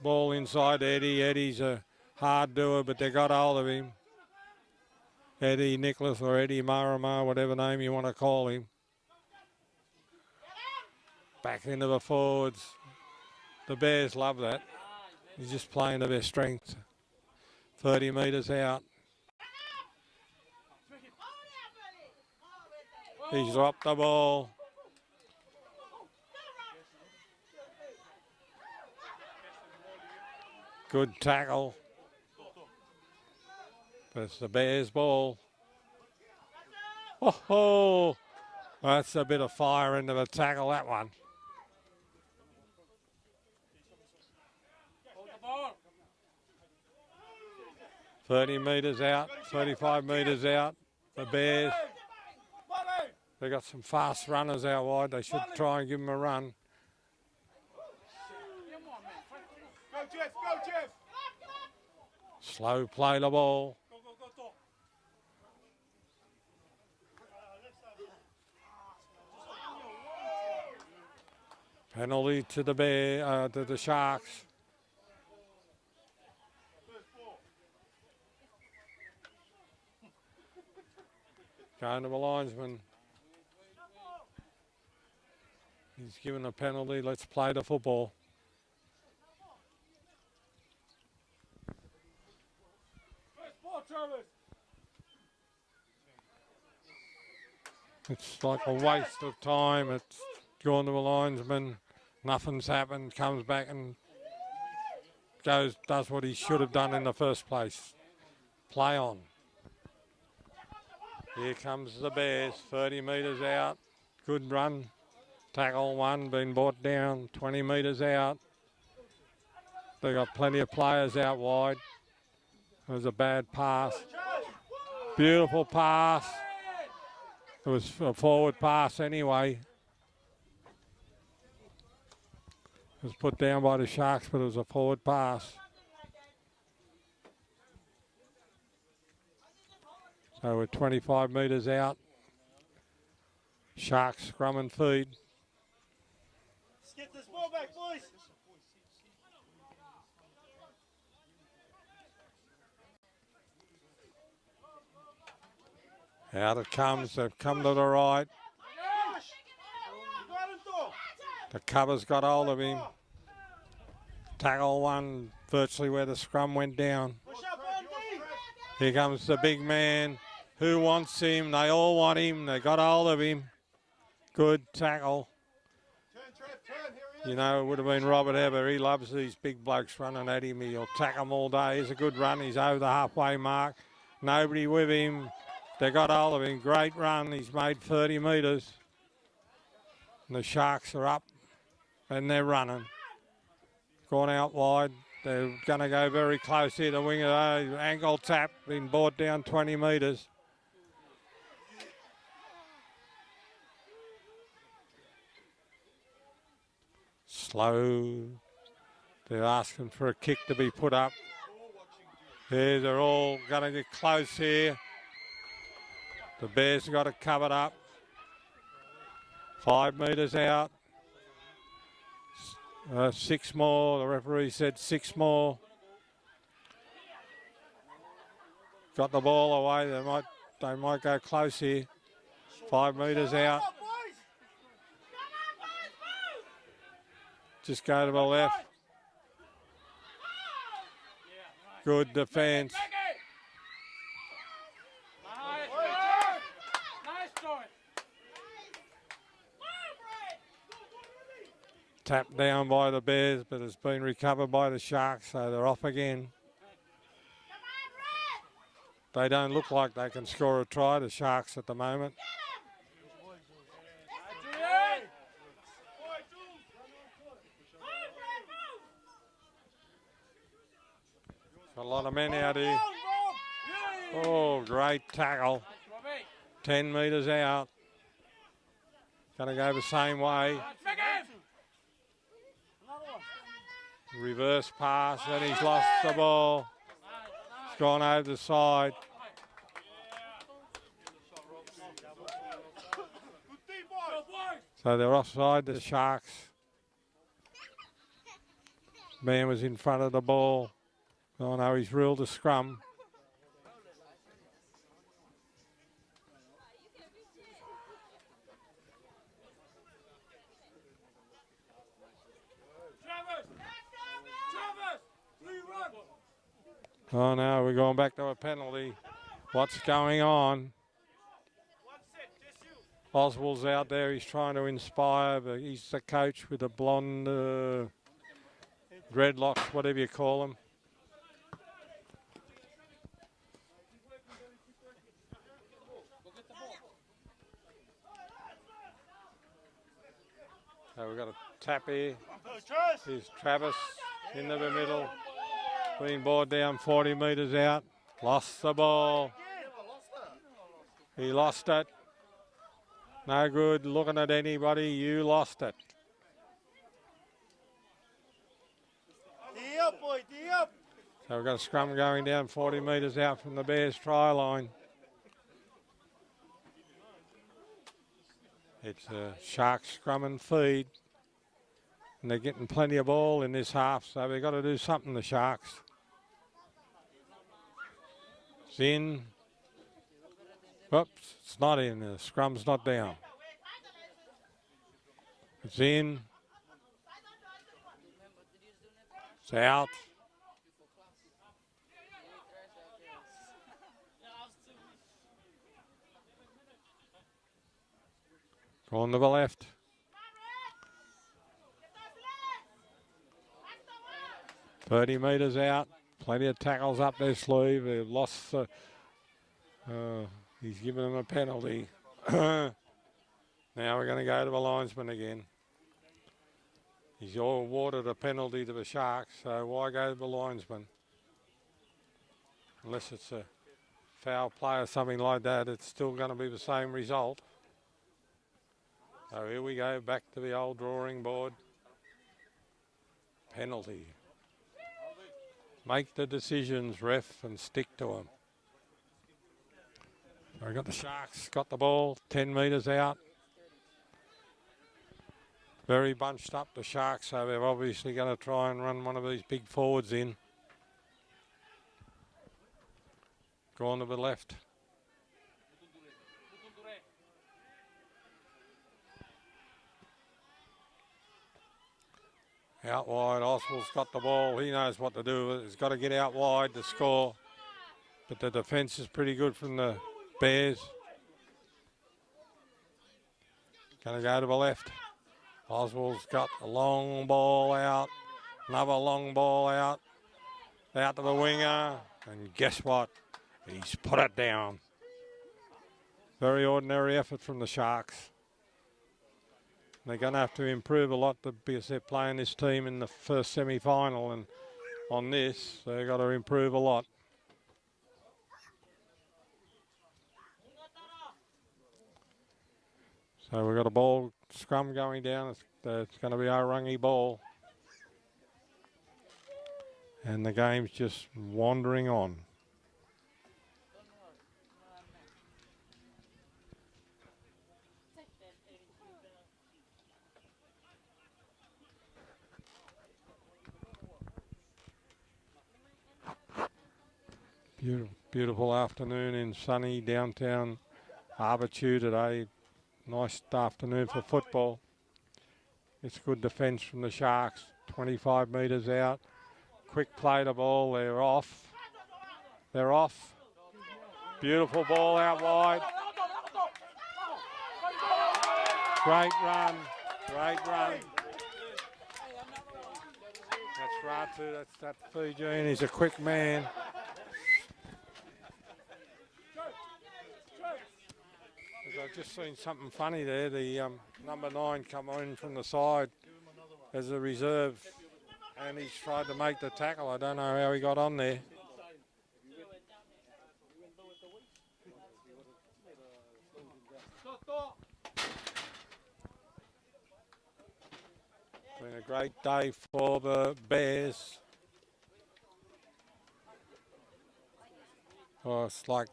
A: Ball inside Eddie. Eddie's a hard doer, but they got hold of him. Eddie Nicholas or Eddie Marama, whatever name you want to call him. Back into the forwards. The Bears love that. He's just playing to their strength. 30 metres out. He's dropped the ball. Good tackle. But it's the Bears' ball. Oh, that's a bit of fire into the tackle, that one.
C: Hold the ball.
A: 30 metres out, 35 metres out. The Bears, they got some fast runners out wide. They should try and give them a run.
B: Go, Jeff, go, Jeff.
A: Slow play the ball. Penalty to the Sharks. Going to the linesman. He's given a penalty. Let's play the football. It's like a waste of time. It's gone to the linesman. Nothing's happened. Comes back and does what he should have done in the first place. Play on. Here comes the Bears. 30 metres out. Good run. Tackle one. Been brought down. 20 metres out. They got plenty of players out wide. It was a bad pass. Beautiful pass. It was a forward pass anyway. It was put down by the Sharks, but it was a forward pass. So we're 25 metres out. Sharks scrum and feed.
B: Let's get this ball back, boys.
A: Out it comes. They've come to the right. The cover's got hold of him. Tackle one virtually where the scrum went down. Here comes the big man. Who wants him? They all want him. They got hold of him. Good tackle. You know, it would have been Robert Eber. He loves these big blokes running at him. He'll tack them all day. He's a good run. He's over the halfway mark. Nobody with him. They got hold of him. Great run. He's made 30 metres. And the Sharks are up and they're running. Gone out wide. They're going to go very close here. The winger, ankle tap, been brought down 20 metres. slow. They're asking for a kick to be put up. Here, they're all going to get close here. The Bears got it covered up. 5 metres out. 6 more. The referee said 6 more. Got the ball away. They might go close here. 5 metres out. Just go to the left. Good defence. Tapped down by the Bears, but it's been recovered by the Sharks, so they're off again. They don't look like they can score a try, the Sharks, at the moment. A lot of men out here. Oh, great tackle. 10 metres out. Going to go the same way. Reverse pass, and he's lost the ball. It's gone over the side. So they're offside, the Sharks. Man was in front of the ball. Oh no, he's ruled a scrum. Oh no, we're going back to a penalty. What's going on? Oswald's out there, he's trying to inspire, but he's the coach with the blonde dreadlocks, whatever you call them. So we've got a tap here. Here's Travis into the middle. Being brought down 40 metres out. Lost the ball. He lost it. No good looking at anybody. You lost it. So we've got a scrum going down 40 metres out from the Bears try line. It's a Sharks scrum and feed. And they're getting plenty of ball in this half, so they've got to do something, the Sharks. It's in. Oops, it's not in. The scrum's not down. It's in. It's out. Going to the left. $30 metres out. Plenty of tackles up their sleeve. They've lost the... he's given them a penalty. Now we're going to go to the linesman again. He's awarded a penalty to the Sharks, so why go to the linesman? Unless it's a foul play or something like that, it's still going to be the same result. So here we go, back to the old drawing board. Penalty. Make the decisions, ref, and stick to them. So we've got the Sharks, got the ball, 10 metres out. Very bunched up, the Sharks, so they're obviously going to try and run one of these big forwards in. Go on to the left. Out wide, Oswald's got the ball. He knows what to do. He's got to get out wide to score. But the defence is pretty good from the Bears. Going to go to the left. Oswald's got a long ball out. Another long ball out. Out to the winger. And guess what? He's put it down. Very ordinary effort from the Sharks. They're going to have to improve a lot because they're playing this team in the first semi-final, and on this, they've got to improve a lot. So we've got a ball scrum going down. It's going to be Arorangi ball. And the game's just wandering on. Beautiful afternoon in sunny downtown Arbitu today. Nice afternoon for football. It's good defence from the Sharks. 25 metres out. Quick play to ball. They're off. They're off. Beautiful ball out wide. Great run. Great run. That's Ratu. That's that Fijian. He's a quick man. I've just seen something funny there. The number 9 come in from the side as a reserve, and he's tried to make the tackle. I don't know how he got on there. Been a great day for the Bears. Oh, it's like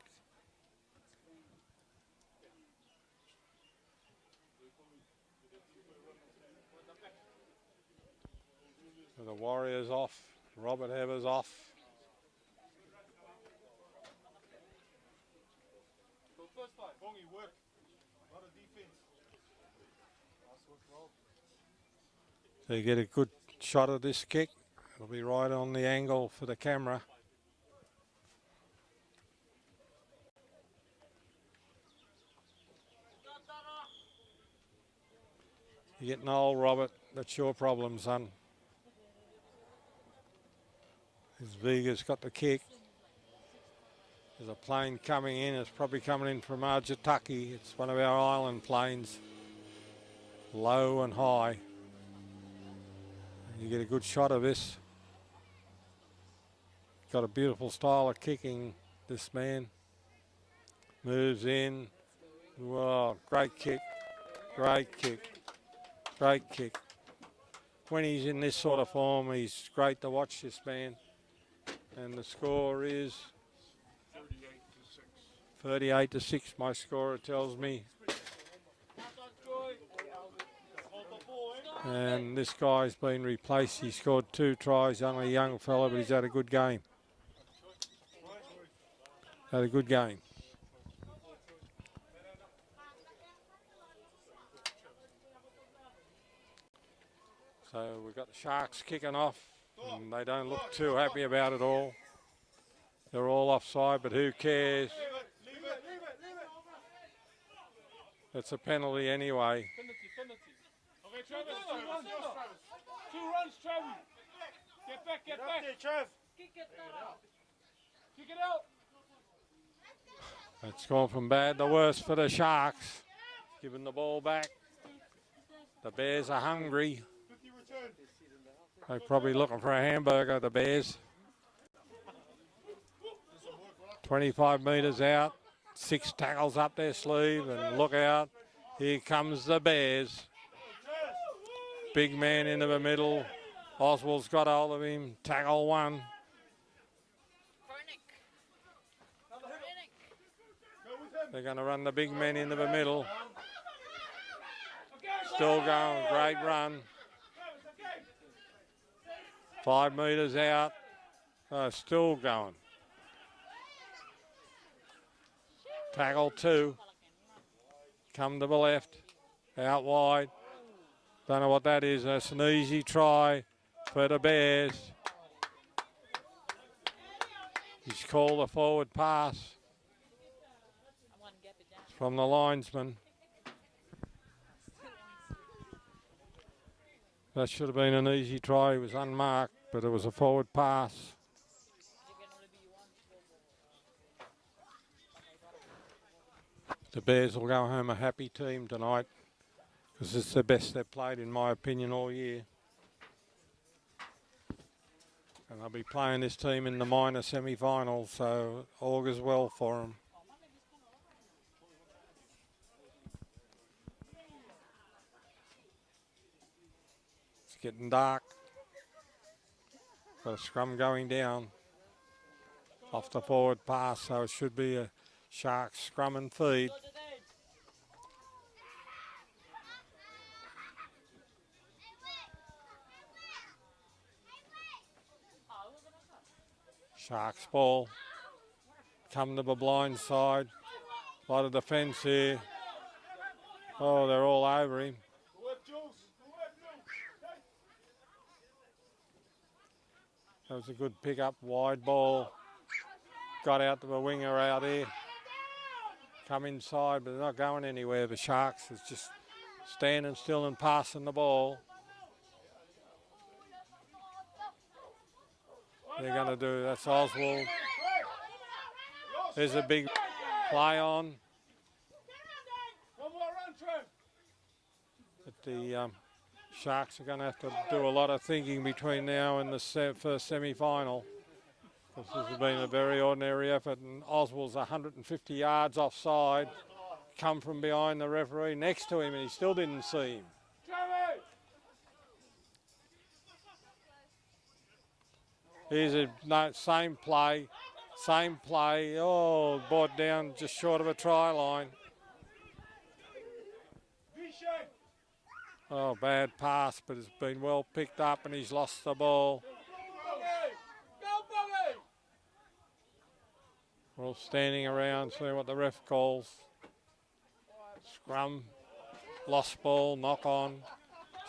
A: the Warriors off, Robert Heber's off. So you get a good shot of this kick. It'll be right on the angle for the camera. You're getting old, Robert. That's your problem, son. As Viga's got the kick. There's a plane coming in. It's probably coming in from Aitutaki. It's one of our island planes. Low and high. You get a good shot of this. Got a beautiful style of kicking, this man. Moves in. Wow, great kick. Great kick. Great kick. When he's in this sort of form, he's great to watch, this man. And the score is 38 to 6. My scorer tells me. And this guy's been replaced. He scored 2 tries. Only a young fella, but he's had a good game. Had a good game. So we've got the Sharks kicking off. And they don't look too happy about it all. They're all offside, but who cares? It's a penalty anyway.
C: Penalty. Okay, Travis, 2 runs, Travis. Get back. Kick it out.
A: It's gone from bad to worse for the Sharks. Giving the ball back. The Bears are hungry. They're probably looking for a hamburger, the Bears. 25 metres out. 6 tackles up their sleeve, and look out. Here comes the Bears. Big man into the middle. Oswald's got hold of him. Tackle 1. They're going to run the big man into the middle. Still going. Great run. 5 metres out. Still going. Tackle 2. Come to the left. Out wide. Don't know what that is. That's an easy try for the Bears. He's called a forward pass from the linesman. That should have been an easy try. It was unmarked, but it was a forward pass. The Bears will go home a happy team tonight because it's the best they've played, in my opinion, all year. And they'll be playing this team in the minor semi-finals, so augurs well for them. It's getting dark. Got a scrum going down off the forward pass, so it should be a Sharks scrum and feed. Sharks ball. Come to the blind side. A lot of defence here. Oh, they're all over him. That was a good pick up, wide ball. Got out to the winger out here. Come inside, but they're not going anywhere. The Sharks is just standing still and passing the ball. They're going to do, that's Oswald. There's a big play on. But the Sharks are going to have to do a lot of thinking between now and the first semi-final. This has been a very ordinary effort, and Oswald's 150 yards offside. Come from behind the referee next to him, and he still didn't see him. Here's a same play. Oh, brought down just short of a try line. Oh, bad pass, but it's been well picked up, and he's lost the ball. We're all standing around, seeing what the ref calls. Scrum, lost ball, knock on,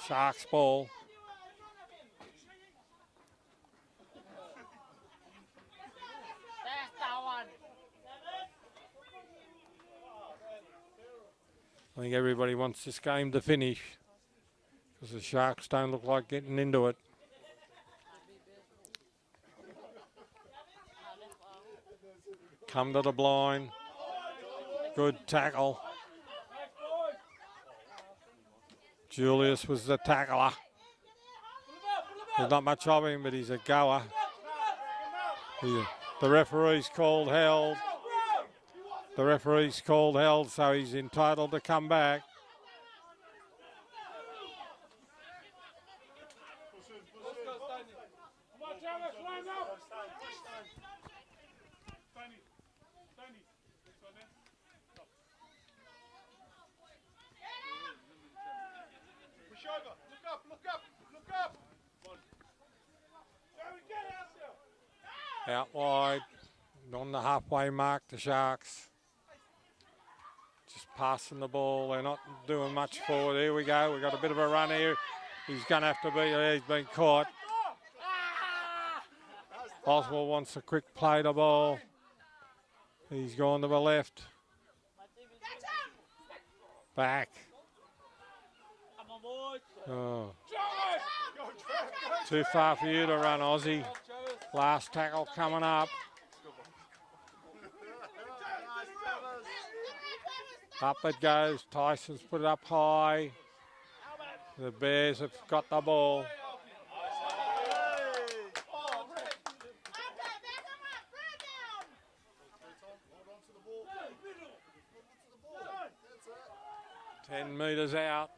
A: Sharks ball. I think everybody wants this game to finish because the Sharks don't look like getting into it. Come to the blind. Good tackle. Julius was the tackler. There's not much of him, but he's a goer. The referee's called held. The referee's called held, so he's entitled to come back. Out wide, on the halfway mark, the Sharks. Just passing the ball, they're not doing much forward. Here we go, we've got a bit of a run here. He's going to have to be, he's been caught. Oswald wants a quick play to ball. He's gone to the left. Back. Oh. Too far for you to run, Aussie. Last tackle coming up. Up it goes. Tyson's put it up high. The Bears have got the ball. Ten metres out.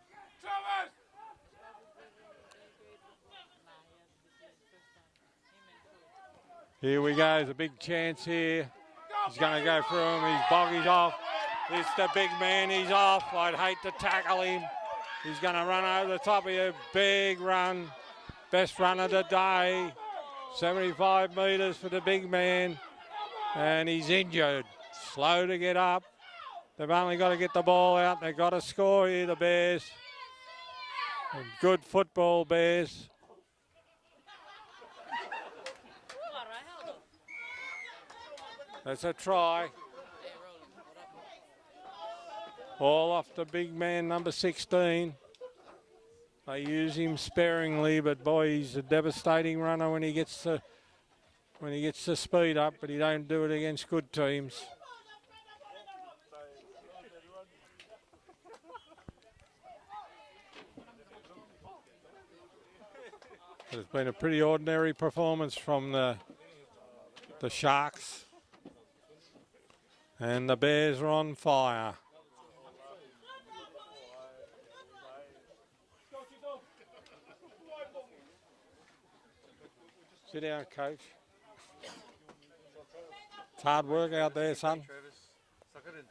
A: Here we go, there's a big chance here. He's going to go through him, he's boggies off. It's the big man, he's off. I'd hate to tackle him. He's going to run over the top of you, big run. Best run of the day. 75 metres for the big man. And he's injured, slow to get up. They've only got to get the ball out. They've got to score here, the Bears. And good football, Bears. That's a try. All off the big man, number 16. They use him sparingly, but boy, he's a devastating runner when he gets the speed up, but he don't do it against good teams. It's been a pretty ordinary performance from the Sharks. And the Bears are on fire. Sit down, coach. It's hard work out there, son.
E: Travis, suck it in.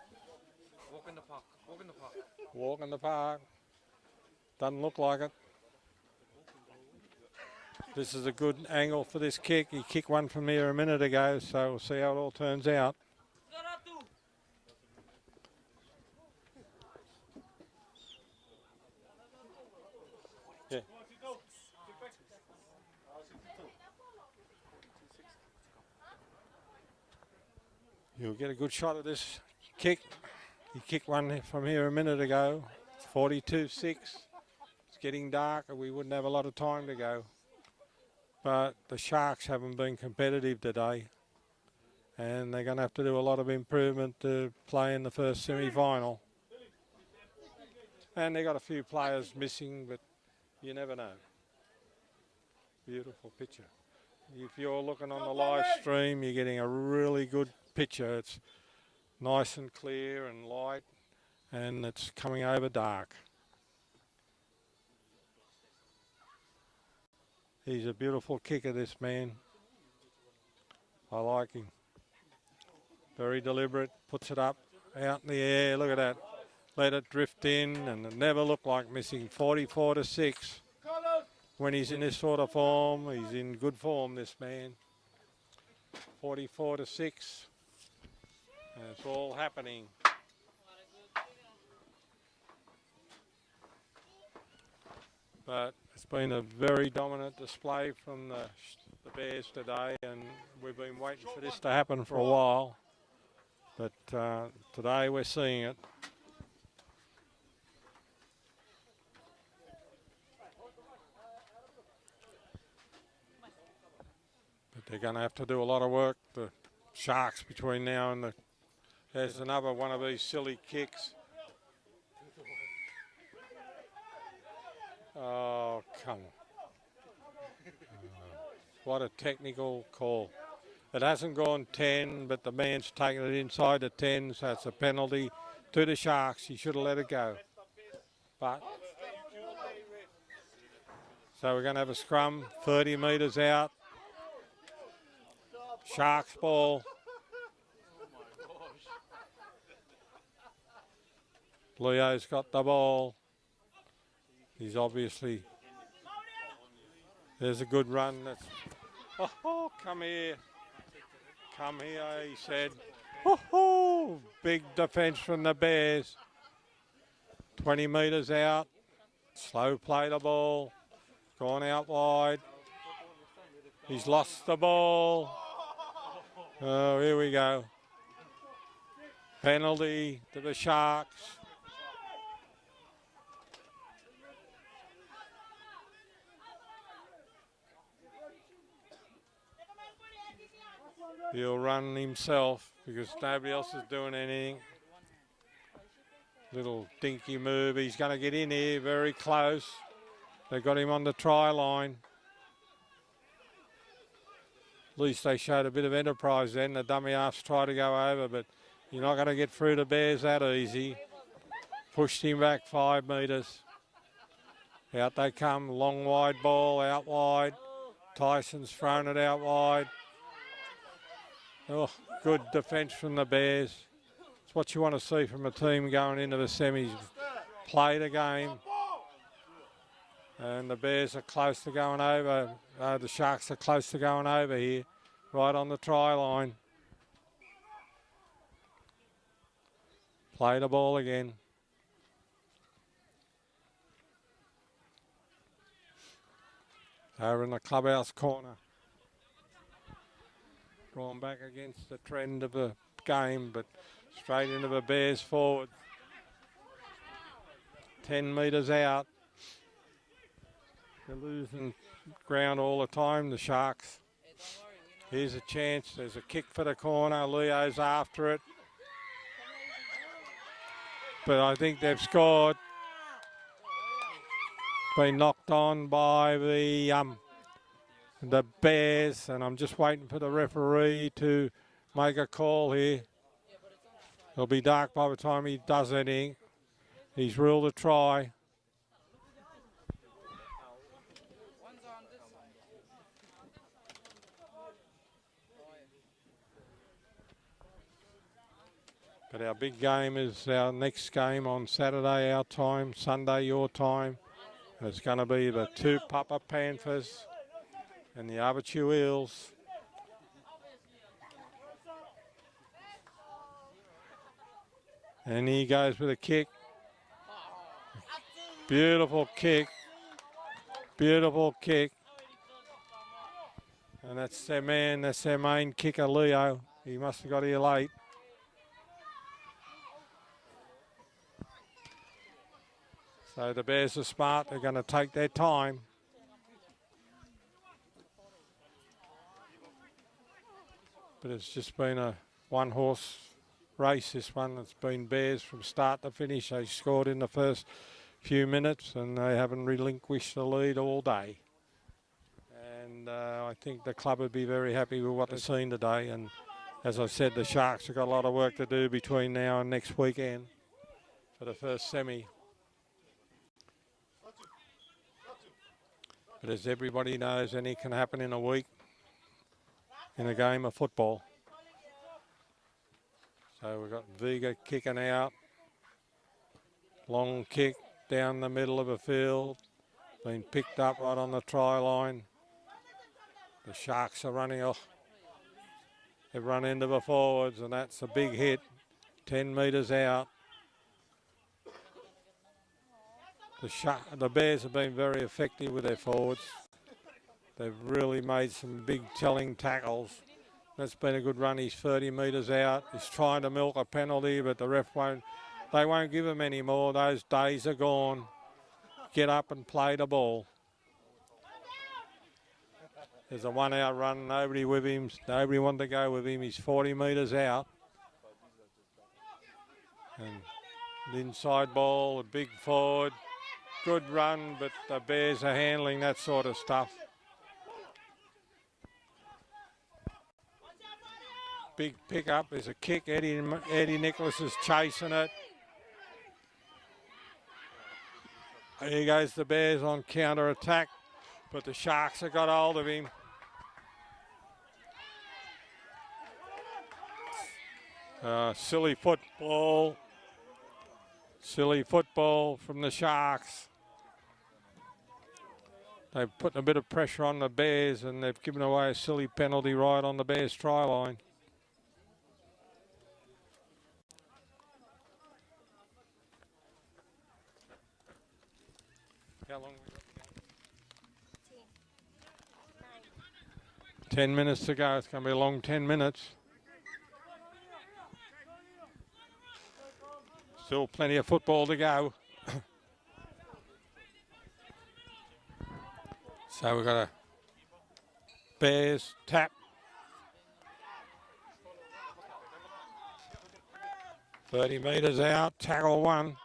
E: Walk in the park. Walk in the park.
A: Walk in the park. Doesn't look like it. This is a good angle for this kick. He kicked one from here a minute ago, so we'll see how it all turns out. Yeah. You'll get a good shot of this kick. He kicked one from here a minute ago. 42-6. It's getting dark and we wouldn't have a lot of time to go. But the Sharks haven't been competitive today. And they're going to have to do a lot of improvement to play in the first semi-final. And they got a few players missing, but you never know. Beautiful picture. If you're looking on the live stream, you're getting a really good picture. It's nice and clear and light, and it's coming over dark. He's a beautiful kicker, this man. I like him. Very deliberate, puts it up, out in the air. Look at that. Let it drift in, and it never looked like missing. 44-6. When he's in this sort of form, he's in good form, this man. 44-6. And it's all happening. But it's been a very dominant display from the Bears today, and we've been waiting for this to happen for a while. But today we're seeing it. But they're going to have to do a lot of work, the Sharks, between now and the... There's another one of these silly kicks. Oh, come on. What a technical call. It hasn't gone 10, but the man's taken it inside the 10, so it's a penalty to the Sharks. He should have let it go. But so we're going to have a scrum, 30 metres out. Sharks ball. Leo's got the ball. He's obviously... There's a good run. That's, oh, come here. Come here, he said. Oh, big defence from the Bears. 20 metres out. Slow play the ball. Gone out wide. He's lost the ball. Oh, here we go. Penalty to the Sharks. He'll run himself because nobody else is doing anything. Little dinky move. He's going to get in here very close. They got him on the try line. At least they showed a bit of enterprise then. The dummy halves tried to go over, but you're not going to get through the Bears that easy. Pushed him back 5 metres. Out they come. Long wide ball out wide. Tyson's thrown it out wide. Oh, good defence from the Bears. It's what you want to see from a team going into the semis. Play the game. And the Bears are close to going over. The Sharks are close to going over here. Right on the try line. Play the ball again. Over in the clubhouse corner. Drawn back against the trend of the game, but straight into the Bears forward. 10 metres out. They're losing ground all the time, the Sharks. Here's a chance. There's a kick for the corner. Leo's after it. But I think they've scored. Been knocked on by the Bears, and I'm just waiting for the referee to make a call here. It'll be dark by the time he does anything. He's ruled a try. But our big game is our next game on Saturday our time, Sunday your time. And it's going to be the two Papa Panthers and the Abertu Eels. And he goes with a kick. Beautiful kick. Beautiful kick. And that's their man, that's their main kicker, Leo. He must have got here late. So the Bears are smart. They're going to take their time. But it's just been a one-horse race, this one. It's been Bears from start to finish. They scored in the first few minutes and they haven't relinquished the lead all day. And I think the club would be very happy with what they've seen today. And as I said, the Sharks have got a lot of work to do between now and next weekend for the first semi. But as everybody knows, anything can happen in a week in a game of football. So we've got Vega kicking out. Long kick down the middle of the field. Been picked up right on the try line. The Sharks are running off. They've run into the forwards and that's a big hit. 10 metres out. The Bears have been very effective with their forwards. They've really made some big telling tackles. That's been a good run. He's 30 metres out. He's trying to milk a penalty, but the ref won't. They won't give him any more. Those days are gone. Get up and play the ball. There's a 1 out run. Nobody with him. Nobody wanted to go with him. He's 40 metres out. And the inside ball, a big forward. Good run, but the Bears are handling that sort of stuff. Big pickup. There's a kick. Eddie Nicholas is chasing it. Here goes the Bears on counter attack, but the Sharks have got hold of him. Silly football. Silly football from the Sharks. They've put a bit of pressure on the Bears and they've given away a silly penalty right on the Bears try line. How long have we got to go? 10 minutes to go. It's going to be a long 10 minutes. Still plenty of football to go. So we've got a Bears tap. 30 metres out, tackle one.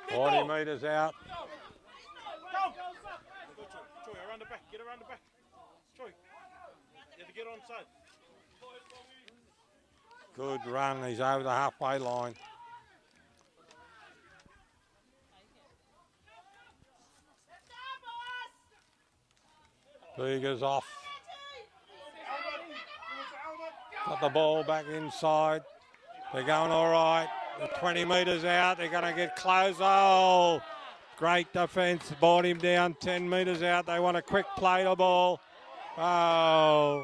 A: 40 metres out.
B: Troy, around the back. Get around the back. Troy, you have to get on side.
A: Good run. He's over the halfway line. Bega's off. Got the ball back inside. They're going all right. They're 20 metres out. They're going to get close. Oh, great defence. Brought him down 10 metres out. They want a quick play the ball. Oh.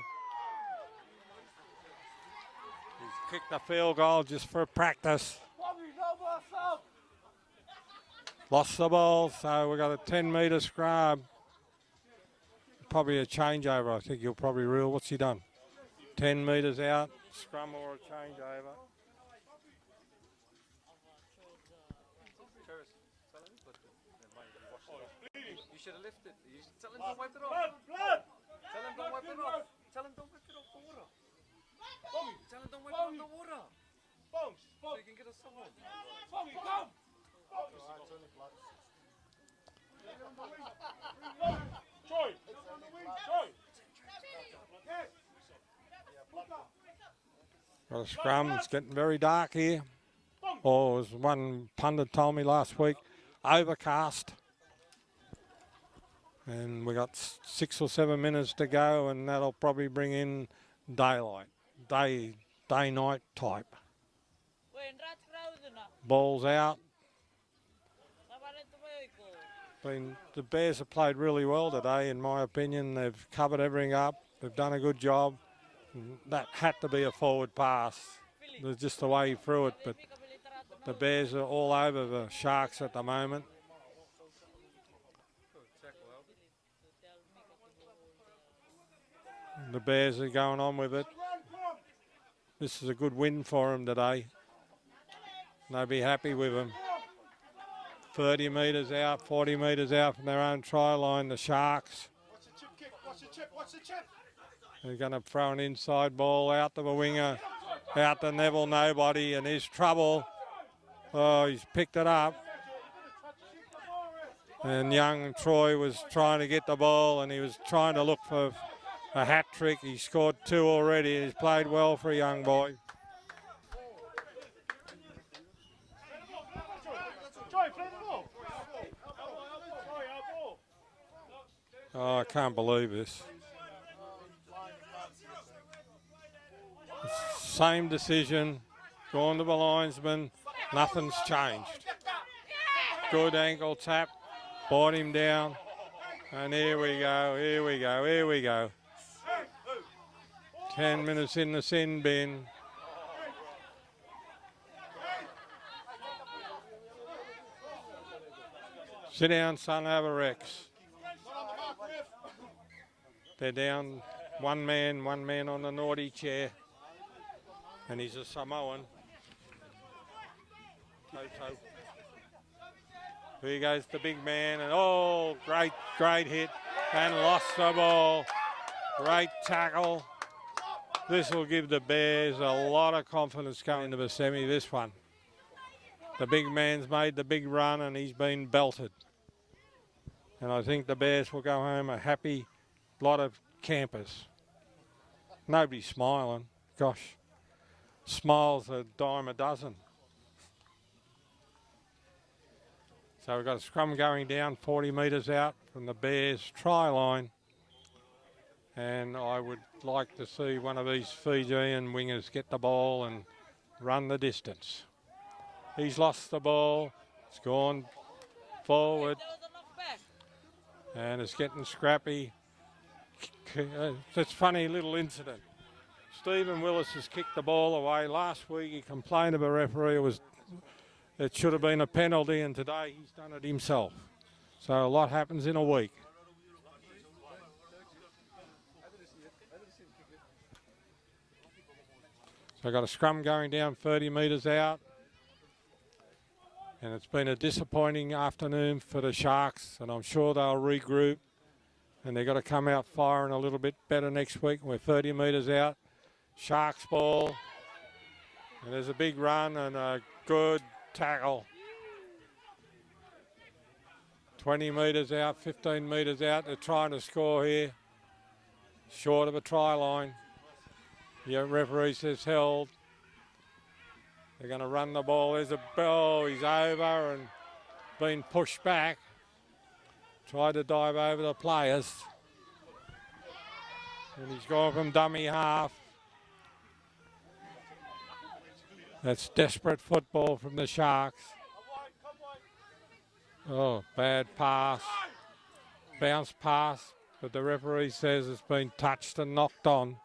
A: He's kicked the field goal just for practice. Lost the ball, so we've got a 10-metre scrub. Probably a changeover, I think he'll probably rule. What's he done? 10 metres out, scrum or a changeover.
E: You should have left it. You should tell him don't wipe it off.
B: Blood!
E: Tell him don't wipe it off. Tell him don't wipe it off the water. Tell him don't wipe it off the water. So you can get us someone.
B: Troy!
A: Got a scrum. It's getting very dark here. Oh, as one pundit told me last week, overcast. And we got 6 or 7 minutes to go, and that'll probably bring in daylight, day-night type. Ball's out. The Bears have played really well today, in my opinion. They've covered everything up. They've done a good job. That had to be a forward pass. There's just the way he threw it, but the Bears are all over the Sharks at the moment. The Bears are going on with it. This is a good win for them today. They'll be happy with them. 30 metres out, 40 metres out from their own try line, the Sharks.
B: Watch the chip kick. Watch the chip. Watch the chip.
A: They're going to throw an inside ball out to the winger, out to Neville Nobody, and there's trouble. Oh, he's picked it up. And young Troy was trying to get the ball, and he was trying to look for a hat trick. He scored 2 already. He's played well for a young boy. Oh, I can't believe this. Same decision, gone to the linesman, nothing's changed. Good ankle tap, brought him down, and here we go, here we go, here we go. 10 minutes in the sin bin. Sit down, son, have a Rex. They're down one man on the naughty chair. And he's a Samoan. Toto. Here goes the big man, and oh, great hit, and lost the ball. Great tackle. This will give the Bears a lot of confidence going into the semi, this one. The big man's made the big run, and he's been belted. And I think the Bears will go home a happy lot of campers. Nobody's smiling. Gosh. Smiles a dime a dozen. So we've got a scrum going down 40 metres out from the Bears try line. And I would like to see one of these Fijian wingers get the ball and run the distance. He's lost the ball. It's gone forward. And it's getting scrappy. It's a funny little incident. Stephen Willis has kicked the ball away. Last week he complained of a referee. It should have been a penalty, and today he's done it himself. So a lot happens in a week. So I've got a scrum going down 30 metres out. And it's been a disappointing afternoon for the Sharks, and I'm sure they'll regroup. And they've got to come out firing a little bit better next week. We're 30 metres out. Sharks ball, and there's a big run and a good tackle. 20 metres out, 15 metres out. They're trying to score here, short of a try line. The referee says held. They're going to run the ball. There's a ball. He's over and been pushed back. Tried to dive over the players. And he's gone from dummy half. That's desperate football from the Sharks. Oh, bad pass. Bounce pass, but the referee says it's been touched and knocked on.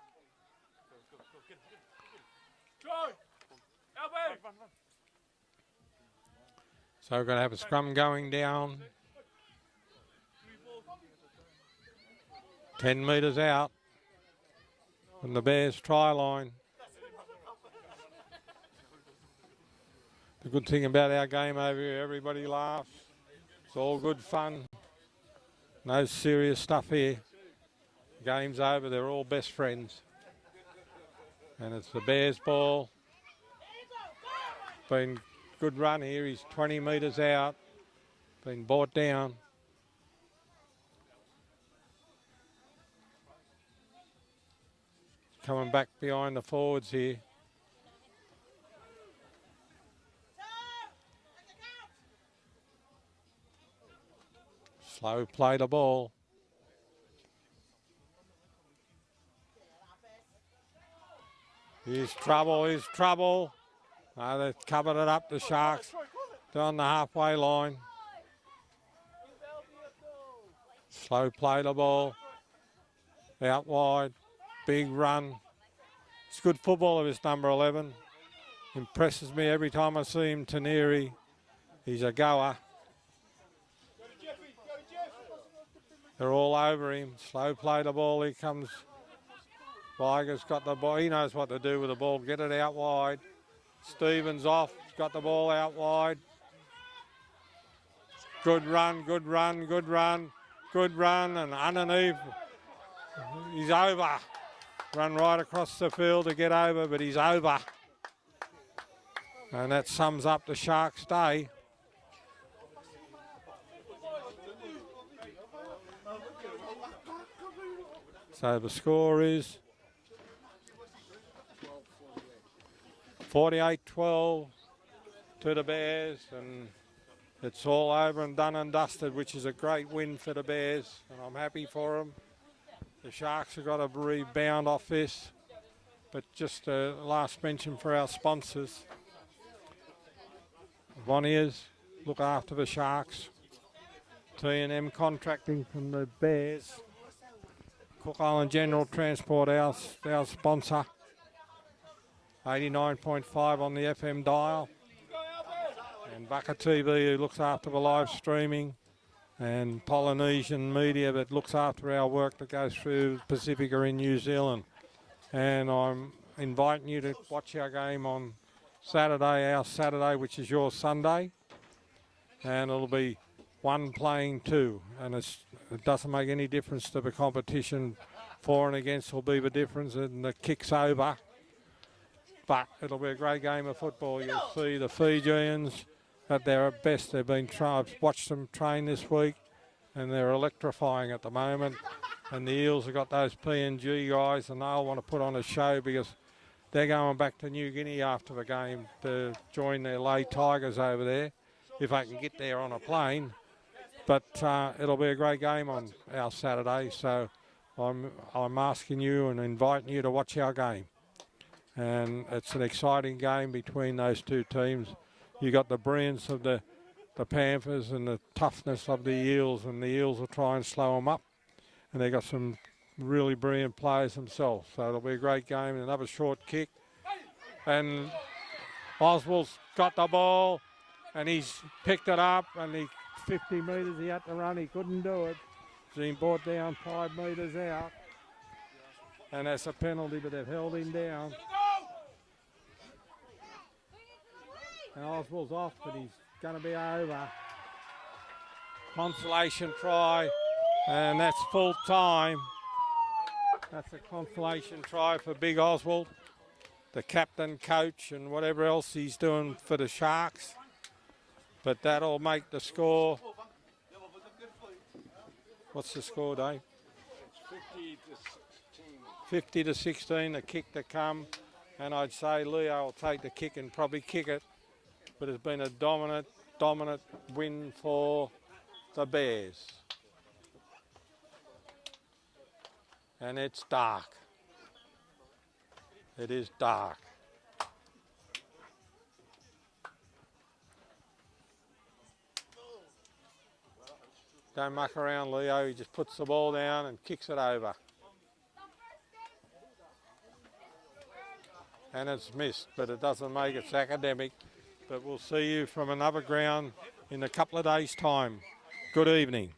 A: So we're going to have a scrum going down. 10 metres out from the Bears try line. The good thing about our game over here, everybody laughs. It's all good fun. No serious stuff here. Game's over, they're all best friends. And it's the Bears ball. Been good run here, he's 20 metres out. Been brought down. Coming back behind the forwards here. Slow play the ball. Here's trouble, here's trouble. They've covered it up, the Sharks, down the halfway line. Slow play the ball. Out wide, big run. It's good football of his number 11. Impresses me every time I see him, Taneri. He's a goer. They're all over him. Slow play the ball. Here comes Viger's got the ball. He knows what to do with the ball. Get it out wide. Stevens off. Got the ball out wide. Good run, good run, good run. Good run, and underneath. He's over. Run right across the field to get over, but he's over. And that sums up the Sharks' day. So the score is 48-12 to the Bears, and it's all over and done and dusted, which is a great win for the Bears, and I'm happy for them. The Sharks have got to rebound off this, but just a last mention for our sponsors. Vonniers, look after the Sharks. T&M Contracting from the Bears. Cook Island General Transport, our sponsor. 89.5 on the FM dial. And Bucker TV, who looks after the live streaming. And Polynesian Media, that looks after our work that goes through Pacifica in New Zealand. And I'm inviting you to watch our game on Saturday, our Saturday, which is your Sunday. And it'll be one playing two. And it doesn't make any difference to the competition. For and against will be the difference, and the kick's over. But it'll be a great game of football. You'll see the Fijians at their best. I've watched them train this week, and they're electrifying at the moment. And the Eels have got those PNG guys, and they'll want to put on a show because they're going back to New Guinea after the game to join their Lay Tigers over there, if they can get there on a plane. But it'll be a great game on our Saturday, so I'm asking you and inviting you to watch our game. And it's an exciting game between those two teams. You got the brilliance of the Panthers and the toughness of the Eels, and the Eels will try and slow them up. And they got some really brilliant players themselves, so it'll be a great game. Another short kick, and Oswald's got the ball, and he's picked it up, and 50 metres he had to run. He couldn't do it. He's been brought down 5 metres out, and that's a penalty, but they've held him down. And Oswald's off, but he's going to be over. Consolation try, and that's full time. That's a consolation try for Big Oswald, the captain, coach, and whatever else he's doing for the Sharks. But that'll make the score. What's the score, Dave?
C: It's
A: 50 to 16, the kick to come. And I'd say Leo will take the kick and probably kick it. But it's been a dominant win for the Bears. And it's dark. It is dark. Don't muck around, Leo. He just puts the ball down and kicks it over. And it's missed, but it doesn't make it academic. But we'll see you from another ground in a couple of days' time. Good evening.